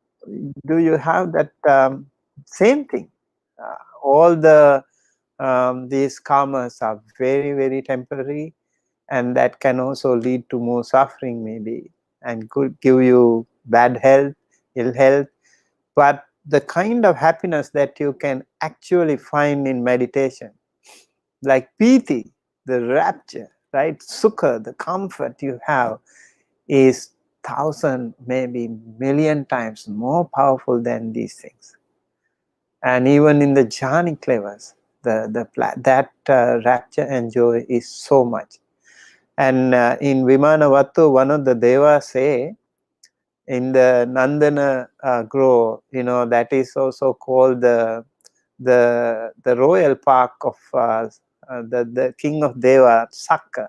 do you have that same thing? All these karmas are very, very temporary, and that can also lead to more suffering maybe, and could give you bad health, ill health. But the kind of happiness that you can actually find in meditation, like piti, the rapture, right, sukha, the comfort you have, is 1,000, maybe million times more powerful than these things. And even in the jhanic levels, that rapture and joy is so much. And in Vimanavatthu, one of the devas say, in the Nandana grove, that is also called the royal park of the king of Deva, Sakka.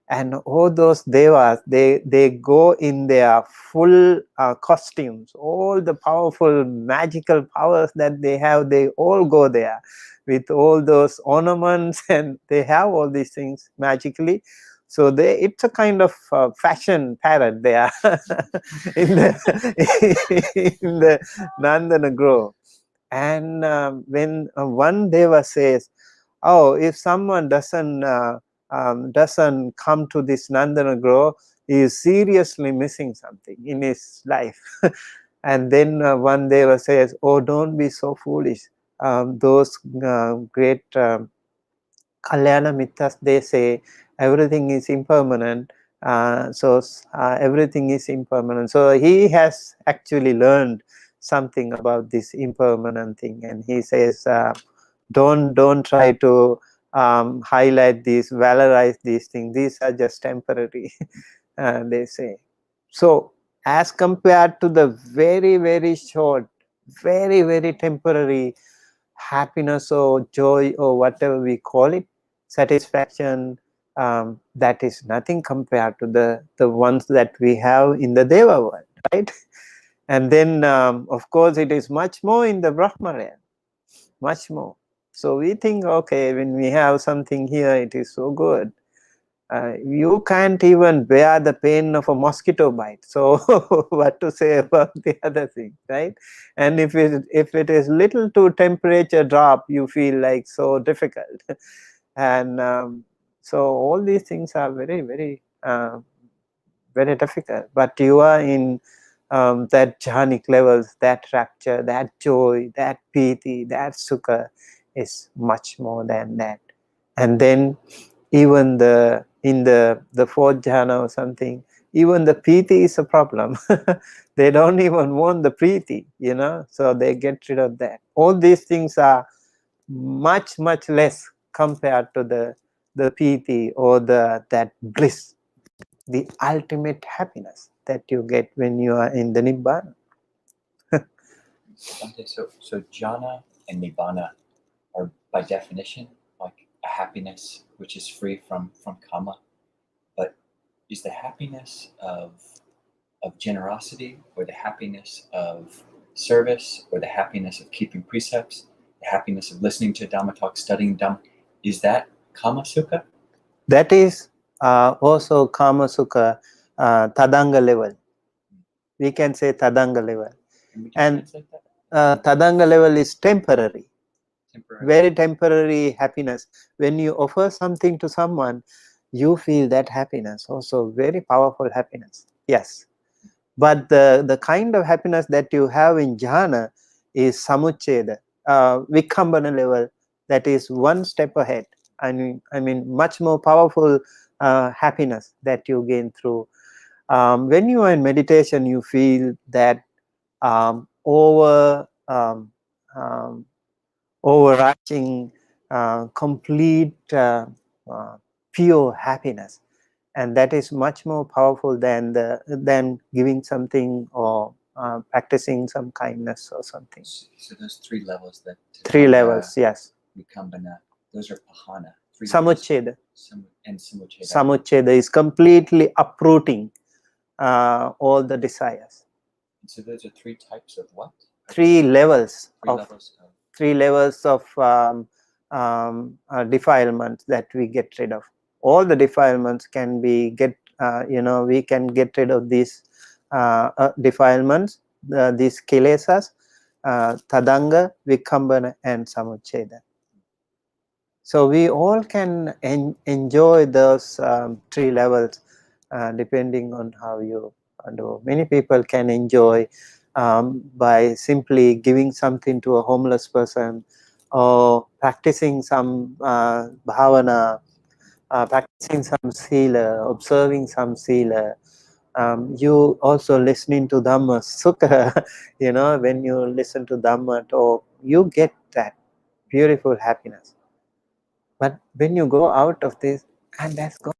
And all those devas, they go in their full costumes. All the powerful magical powers that they have, they all go there with all those ornaments, and they have all these things magically. So it's a kind of fashion parade there in the Nandana grove. And when one deva says, oh, if someone doesn't come to this Nandana grove, he is seriously missing something in his life. And then one deva says, oh, don't be so foolish. Those great Kalyana Mittas, they say everything is impermanent. So everything is impermanent. So he has actually learned something about this impermanent thing, and he says, don't try to highlight these, valorize these things. These are just temporary, they say. So as compared to the very, very short, very, very temporary happiness or joy or whatever we call it, satisfaction, that is nothing compared to the ones that we have in the Deva world, right? And then of course it is much more in the Brahma realm, much more. So we think, okay, when we have something here, it is so good. You can't even bear the pain of a mosquito bite. So what to say about the other thing, right? And if it is little to temperature drop, you feel like so difficult. And so all these things are very, very, very difficult. But you are in that jhanic levels, that rapture, that joy, that piti, that sukha is much more than that. And then even in the fourth jhana or something, even the piti is a problem. They don't even want the priti, so they get rid of that. All these things are much, much less compared to the piti or that bliss, the ultimate happiness that you get when you are in the nibbana. So jhana and nibbana are by definition like a happiness which is free from kama. But is the happiness of generosity, or the happiness of service, or the happiness of keeping precepts, the happiness of listening to Dhamma talk, studying Dhamma, is that kama sukha? That is also kama sukha, tadanga level. We can say tadanga level. And tadanga level is temporary. Very temporary happiness. When you offer something to someone, you feel that happiness, also very powerful happiness. Yes. But the kind of happiness that you have in jhana is samucceda, vikambana level, that is one step ahead. I mean much more powerful happiness that you gain through When you are in meditation, you feel that overarching, complete, pure happiness, and that is much more powerful than giving something or practicing some kindness or something. So those three levels that Three levels, yes. Vikambana, those are pahana. Samucceda. And samucceda. Samucceda is completely uprooting all the desires. And so those are three types of what? Three levels of defilements that we get rid of. All the defilements can be we can get rid of these defilements, these kilesas, tadanga, vikambana, and samucceda. So we all can enjoy those three levels depending on how you do. Many people can enjoy by simply giving something to a homeless person, or practicing some bhavana, practicing some sila, observing some sila. You also listening to Dhamma Sukha, when you listen to Dhamma talk, you get that beautiful happiness. But when you go out of this, and that's gone.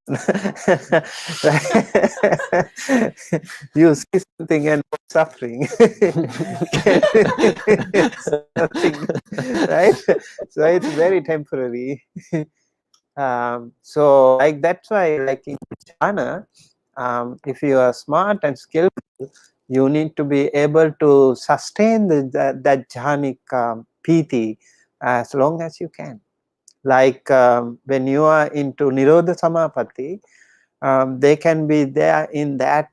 You see something and suffering. Something, right? So it's very temporary. So like that's why, like in jhana, if you are smart and skillful, you need to be able to sustain that jhanic piti as long as you can. Like when you are into Nirodha Samapatti, they can be there in that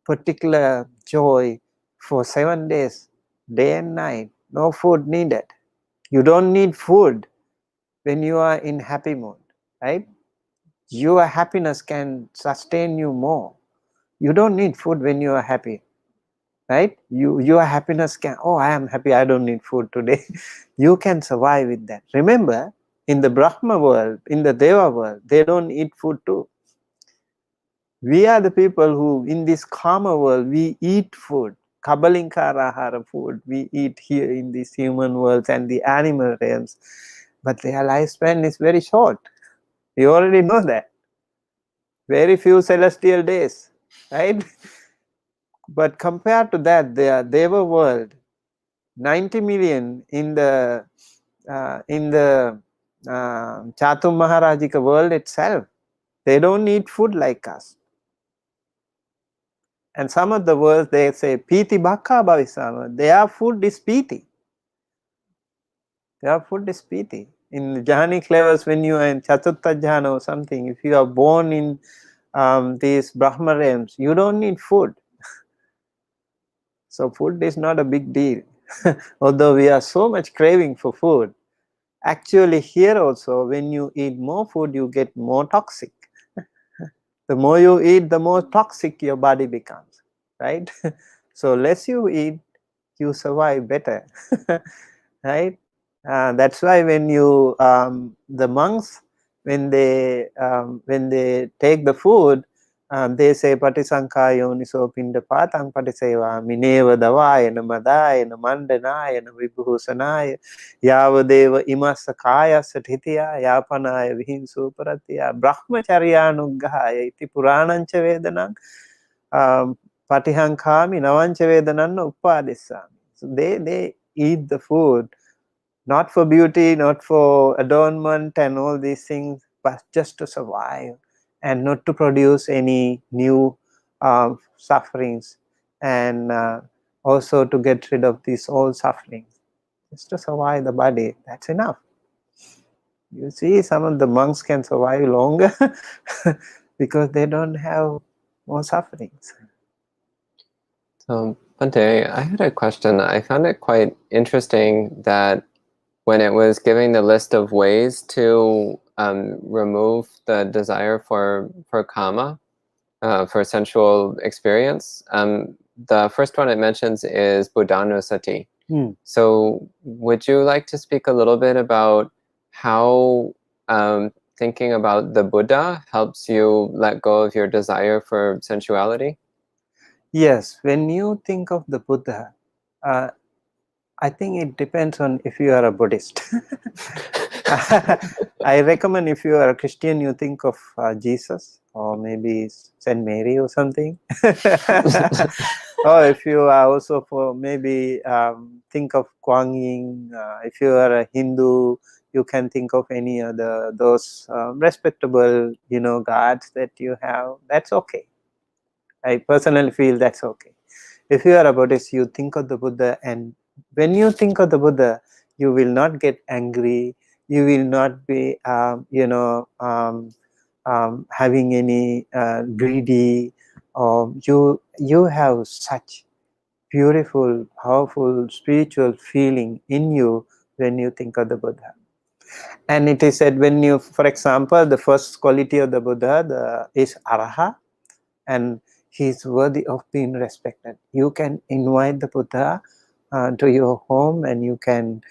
particular joy for 7 days, day and night, no food needed. You don't need food when you are in happy mood, right? Your happiness can sustain you more. You don't need food when you are happy, right? Your happiness can, oh, I am happy, I don't need food today. You can survive with that. Remember, in the Brahma world, in the Deva world, they don't eat food too. We are the people who, in this Kama world, we eat food. Kabalinkara food we eat here in this human world and the animal realms. But their lifespan is very short. You already know that. Very few celestial days, right? But compared to that, the Deva world, 90 million in the Chatum Maharajika world itself, they don't eat food like us. And some of the words they say piti bhakka bhavisama, their food is piti. Their food is piti. In jhanic levels, when you are in Chatutta jhana or something, if you are born in these Brahma realms, you don't need food. So food is not a big deal. Although we are so much craving for food, actually here also, when you eat more food, you get more toxic. The more you eat, the more toxic your body becomes, right? So less you eat, you survive better, right? That's why when you the monks, when they take the food, they say patisankhayo niso pinda patang patiseva mineva davayana madayana mandanayana vibhusanaya yavadeva imassa kaya sathitya yapanaya vihinsu paratya brahmacharyanuggahaya iti puranancha vedanam patihankhami navancha vedanam uppadissami. So they eat the food not for beauty, not for adornment and all these things, but just to survive and not to produce any new sufferings, and also to get rid of these old sufferings. Just to survive the body, that's enough. You see, some of the monks can survive longer because they don't have more sufferings. So, Bhante, I had a question. I found it quite interesting that when it was giving the list of ways to remove the desire for kama, for sensual experience, the first one it mentions is buddhanusati. So would you like to speak a little bit about how thinking about the Buddha helps you let go of your desire for sensuality? Yes, when you think of the Buddha, I think it depends on if you are a Buddhist. I recommend if you are a Christian, you think of Jesus or maybe Saint Mary or something. Or if you are also for maybe think of Kuan Yin. If you are a Hindu, you can think of any other those respectable, gods that you have. That's okay. I personally feel that's okay. If you are a Buddhist, you think of the Buddha, and when you think of the Buddha, you will not get angry. You will not be, having any greedy. Or you have such beautiful, powerful spiritual feeling in you when you think of the Buddha. And it is said when you, for example, the first quality of the Buddha is Araha, and he is worthy of being respected. You can invite the Buddha to your home, and you can,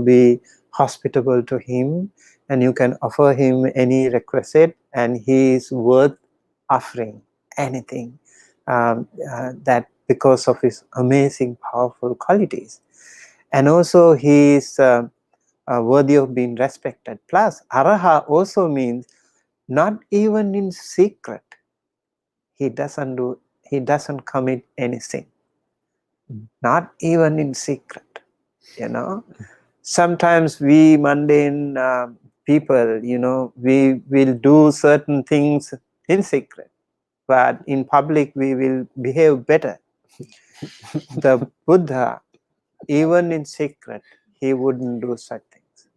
be hospitable to him, and you can offer him any requisite, and he is worth offering anything, that because of his amazing, powerful qualities. And also he is worthy of being respected. Plus, Araha also means not even in secret. He doesn't commit any sin. Not even in secret. Sometimes we mundane people, we will do certain things in secret, but in public we will behave better. The Buddha, even in secret, he wouldn't do such things.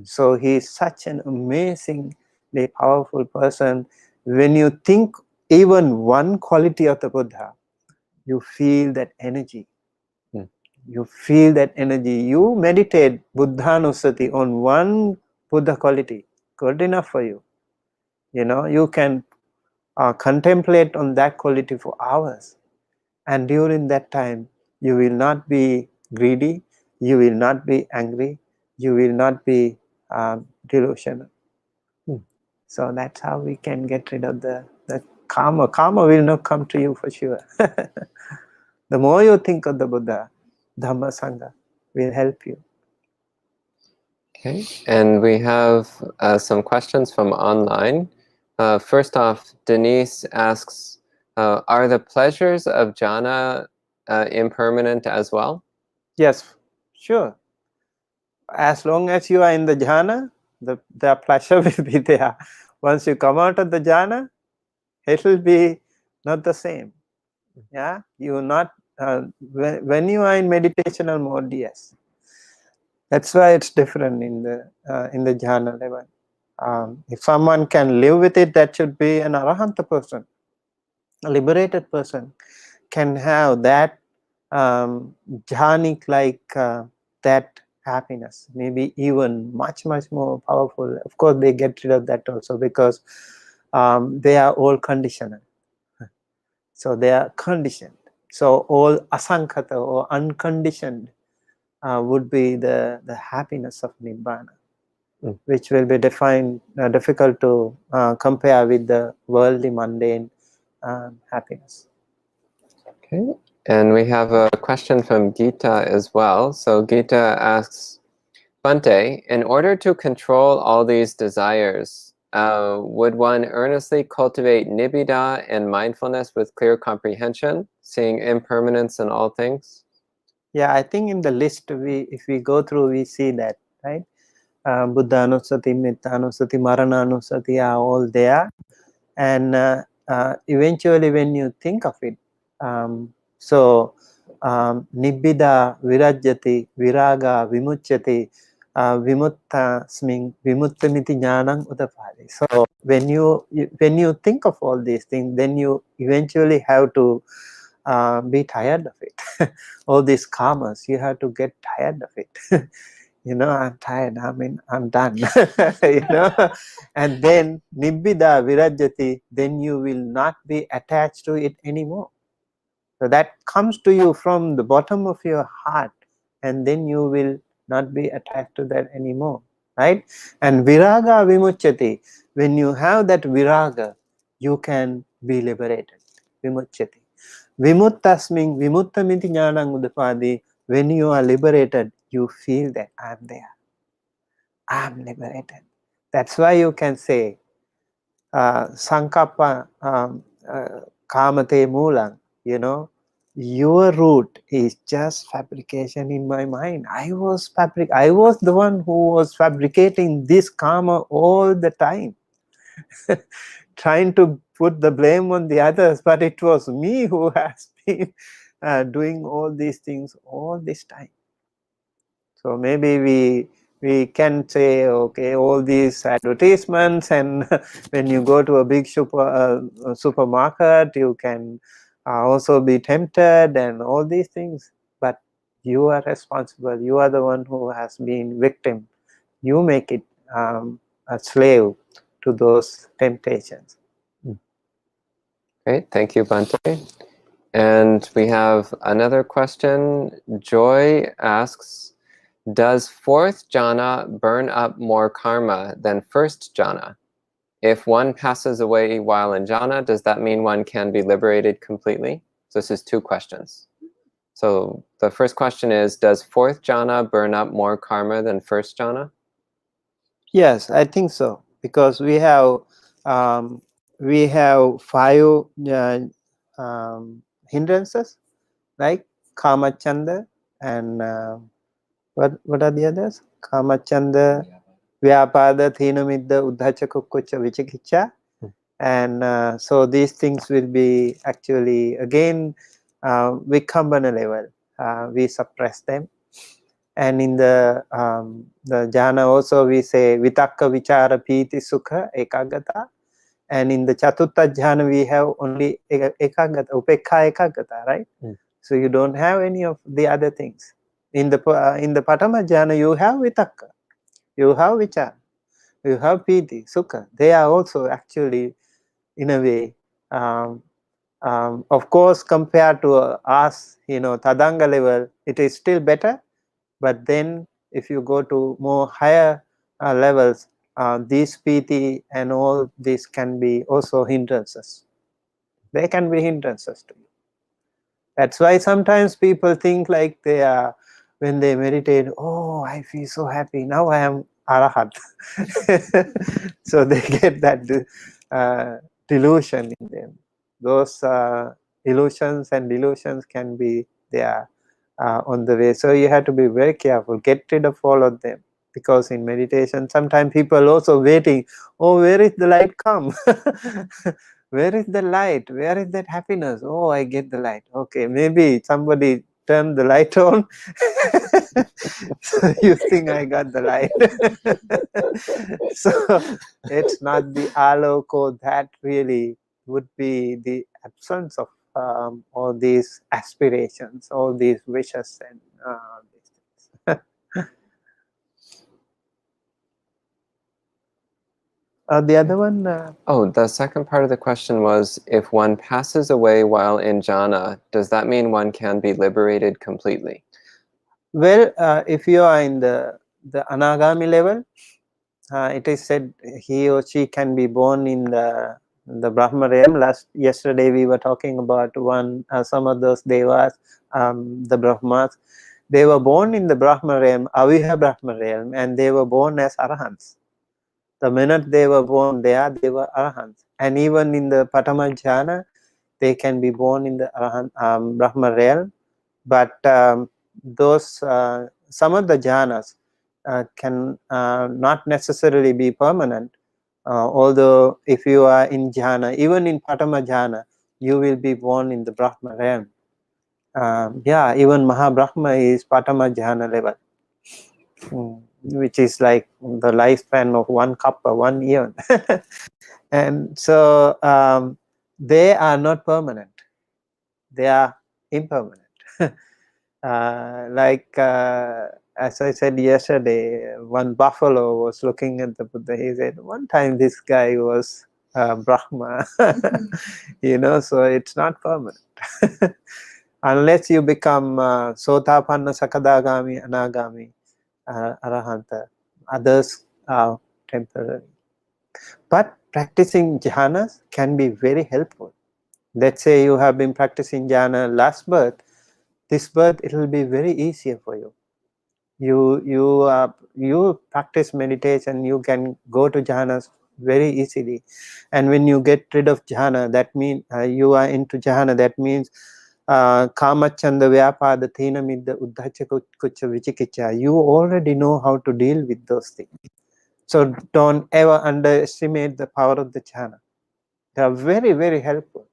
So he is such an amazingly powerful person. When you think even one quality of the Buddha, you feel that energy. You feel that energy. You meditate Buddhanusati on one Buddha quality, good enough for you. You can contemplate on that quality for hours. And during that time, you will not be greedy, you will not be angry, you will not be delusional. So that's how we can get rid of the karma. Karma will not come to you for sure. The more you think of the Buddha, Dhamma Sangha will help you. Okay, and we have some questions from online. First off, Denise asks, are the pleasures of jhana impermanent as well? Yes, sure. As long as you are in the jhana, the pleasure will be there. Once you come out of the jhana, it will be not the same. Yeah, you will not. When you are in meditational mode, yes. That's why it's different in the jhana level. If someone can live with it, that should be an arahanta person, a liberated person, can have that jhanic like that happiness, maybe even much more powerful. Of course, they get rid of that also because they are all conditional. So they are conditioned. So all asankata or unconditioned would be the happiness of Nibbana, which will be defined difficult to compare with the worldly mundane happiness. Okay, and we have a question from Gita as well. So Gita asks, Bhante, in order to control all these desires, would one earnestly cultivate nibbida and mindfulness with clear comprehension, seeing impermanence in all things? Yeah, I think in the list, if we go through, we see that, right? Buddha Anusati, Metta Anusati, Marana Anusati are all there. And eventually when you think of it, nibbida, virajyati, viraga, vimuchyati, vimuttasmiṃ, vimuttamiti jnanam udapadi. So when you think of all these things, then you eventually have to be tired of it. All these karmas, you have to get tired of it. I'm tired. I'm done. And then nibbida virajyati, then you will not be attached to it anymore. So that comes to you from the bottom of your heart, and then you will not be attached to that anymore, right? And viraga vimuchyati, when you have that viraga, you can be liberated. vimuchyati. Vimuttasmiଂ vimuttamiti ඥානං උදපාදි. When you are liberated, you feel that I am there. I am liberated. That's why you can say, sankappa kāmate mūlaṃ, you know, your root is just fabrication in my mind. I was the one who was fabricating this karma all the time, trying to put the blame on the others, but it was me who has been doing all these things all this time. So maybe we can say, okay, all these advertisements, and when you go to a big supermarket, you can also be tempted and all these things. But you are responsible. You are the one who has been victim. You make it a slave to those temptations. Great, thank you, Bhante. And we have another question. Joy asks, does fourth jhana burn up more karma than first jhana? If one passes away while in jhana, does that mean one can be liberated completely? So this is two questions. So the first question is, does fourth jhana burn up more karma than first jhana? Yes, I think so, because we have 5 hindrances, like kāmacchanda and what are the others? Kāmacchanda, vyapada, thīnamidda, uddhacca, kukkucca, vicikicca. And so these things will be actually again vikambana level. We suppress them. And in the jhana also we say vitakka, vichara, pīti, sukha, ekaggata. And in the chatutta jhana we have only ekaggata, upekkha ekaggata, right? So you don't have any of the other things. In the patama jhana you have vitakka, you have vichara, you have pīti, sukha. They are also actually, in a way, of course, compared to us, tadanga level, it is still better. But then if you go to more higher levels, these pīti and all this can be also hindrances. They can be hindrances to you. That's why sometimes people think like they are, when they meditate, oh, I feel so happy, now I am arahat. So they get that delusion in them. Those illusions and delusions can be there on the way. So you have to be very careful, get rid of all of them. Because in meditation, sometimes people also waiting, oh, where is the light come? Where is the light? Where is that happiness? Oh, I get the light. Okay, maybe somebody turned the light on. So you think I got the light. So it's not the aloko that really would be the absence of all these aspirations, all these wishes and these things. The other one? The second part of the question was, if one passes away while in jhana, does that mean one can be liberated completely? Well, if you are in the anagami level, it is said he or she can be born in the Brahma realm. Yesterday we were talking about some of those devas, the Brahmas. They were born in the Brahma realm, Aviha Brahma realm, and they were born as arahants. The minute they were born there, they were arahants. And even in the Patama jhana, they can be born in the Brahma realm. But those some of the jhanas can not necessarily be permanent. Although if you are in jhana, even in Patama jhana, you will be born in the Brahma realm. Even Mahabrahma is Patama jhana level. Which is like the lifespan of 1 kappa, 1 year. And so they are not permanent. They are impermanent. As I said yesterday, one buffalo was looking at the Buddha. He said, one time this guy was Brahma. So it's not permanent. Unless you become Sotapanna, Sakadagami, Anagami, Arahanta, others are temporary. But practicing jhanas can be very helpful. Let's say you have been practicing jhana last birth. This birth it will be very easier for you. You practice meditation, you can go to jhanas very easily, and when you get rid of jhana, that means you are into jhana, that means kāmacchanda vyapada thina midda uddhacca kucca vicikicca, you already know how to deal with those things. So don't ever underestimate the power of the jhana. They are very, very helpful,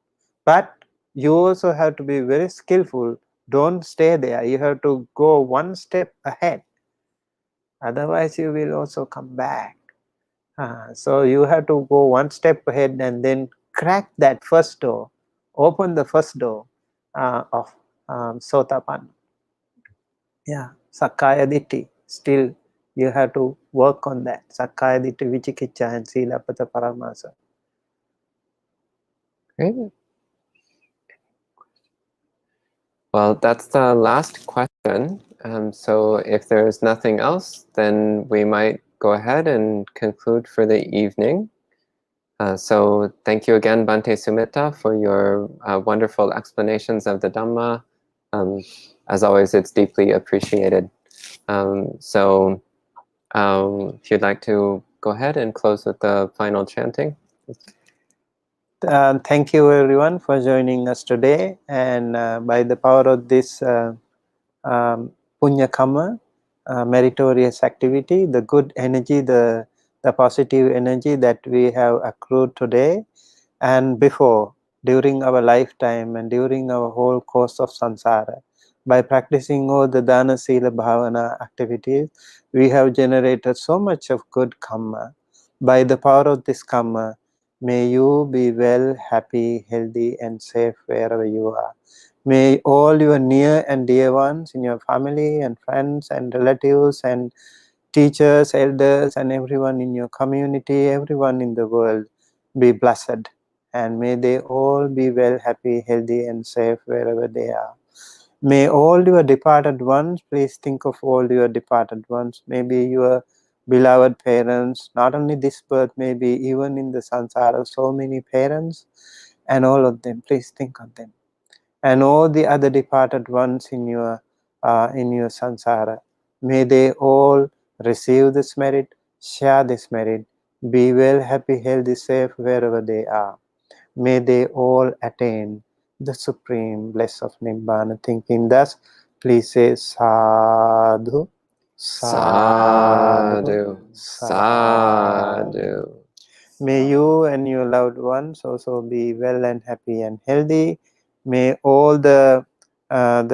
but you also have to be very skillful. Don't stay there, you have to go one step ahead, otherwise you will also come back. So you have to go one step ahead and then crack that first door, open the first door of Sotapanna. Yeah, Sakkaya Ditthi. Still, you have to work on that. Sakkaya Ditthi, Vicikicca, and Sīlapata Paramasa. Great. Well, that's the last question. So if there's nothing else, then we might go ahead and conclude for the evening. So thank you again, Bhante Sumitta, for your wonderful explanations of the Dhamma. As always, it's deeply appreciated. So if you'd like to go ahead and close with the final chanting. Thank you everyone for joining us today, and by the power of this punya kamma, meritorious activity, the good energy, the positive energy that we have accrued today and before, during our lifetime and during our whole course of samsara, by practicing all the dana sila bhavana activities, we have generated so much of good kamma. By the power of this kamma, may you be well, happy, healthy and safe wherever you are. May all your near and dear ones in your family and friends and relatives and teachers, elders and everyone in your community, everyone in the world be blessed. And may they all be well, happy, healthy and safe wherever they are. May all your departed ones, please think of all your departed ones, maybe your beloved parents, not only this birth, maybe even in the samsara, so many parents, and all of them, please think of them. And all the other departed ones in your samsara, may they all receive this merit, share this merit, be well, happy, healthy, safe wherever they are. May they all attain the supreme bliss of Nibbana. Thinking thus, please say sadhu, sadhu, Sadhu. May you and your loved ones also be well and happy and healthy. May all the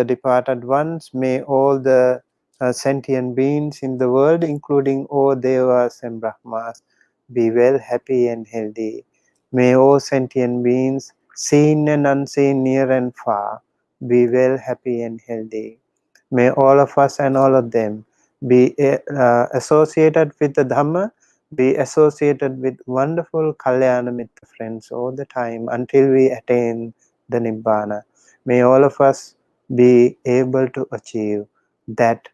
departed ones, may all the sentient beings in the world, including all devas and brahmas, be well, happy and healthy. May all sentient beings, seen and unseen, near and far, be well, happy and healthy. May all of us and all of them be associated with the Dhamma, be associated with wonderful Kalyana Mitra friends all the time until we attain the Nibbana. May all of us be able to achieve that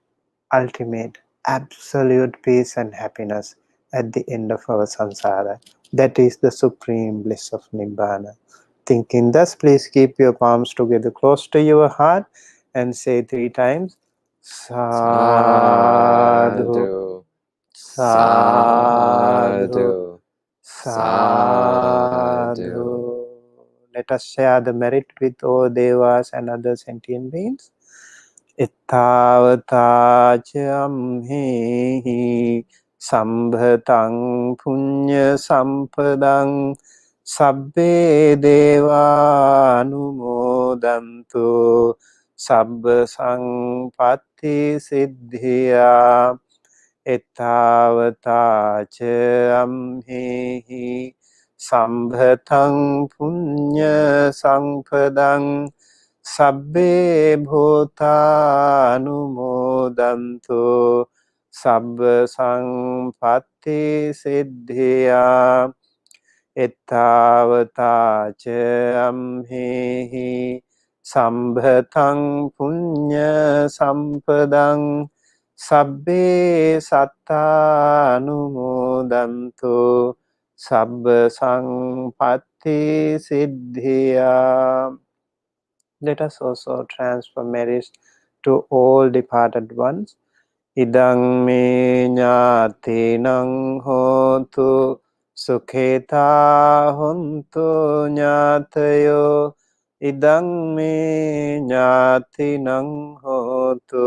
ultimate, absolute peace and happiness at the end of our samsara. That is the supreme bliss of Nibbana. Thinking thus, please keep your palms together close to your heart and say 3 times, Sadhu, Sadhu, Sadhu. Let us share the merit with all devas and other sentient beings. Ittavata-ca-amhehi sambhataṃ punya sampadang sabbe deva anumodantu sabba sampatti siddhya. Ittavata-ca-amhehi sambhataṃ punya sampadang sabbe bhūtā anumodantu sabba sampatti siddhya. Ittavata-ca-amhehi sambhataṃ punya sampadang sabbe sattā anumodantu sabba sampatti siddhya. Let us also transfer merits to all departed ones. Idang me ñātīnaṃ hotu sukhetā hontu ñātayo. Idang me ñātīnaṃ hotu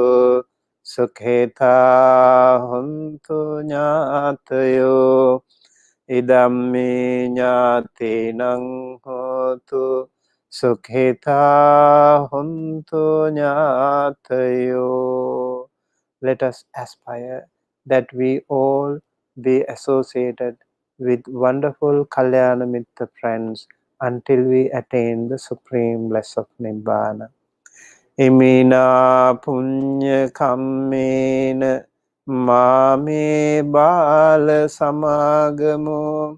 sukhetā hontu ñātayo. Idam me ñātīnaṃ hotu sukhetā hontu ñātayo. Let us aspire that we all be associated with wonderful Kalyanamitta friends until we attain the supreme bliss of Nibbana. Imina punya kammena mame bala samagamo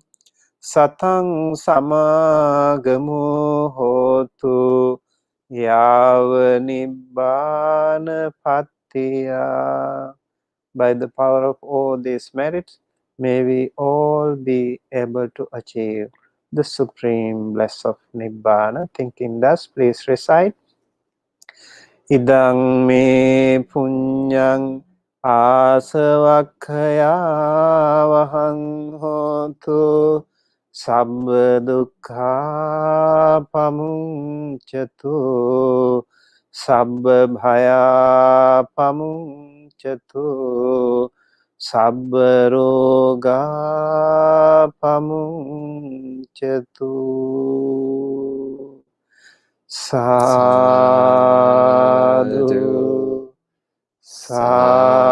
satang samagamo hotu yava nibbana pattiya. By the power of all these merits, may we all be able to achieve the supreme bliss of Nibbana. Thinking thus, please recite. Idang me punyang asavakkaya vahang hotu sabba dukkha pamuncatu sabba bhaya pamuncatu sabba roga pamuncatu. Sadhu, sadhu.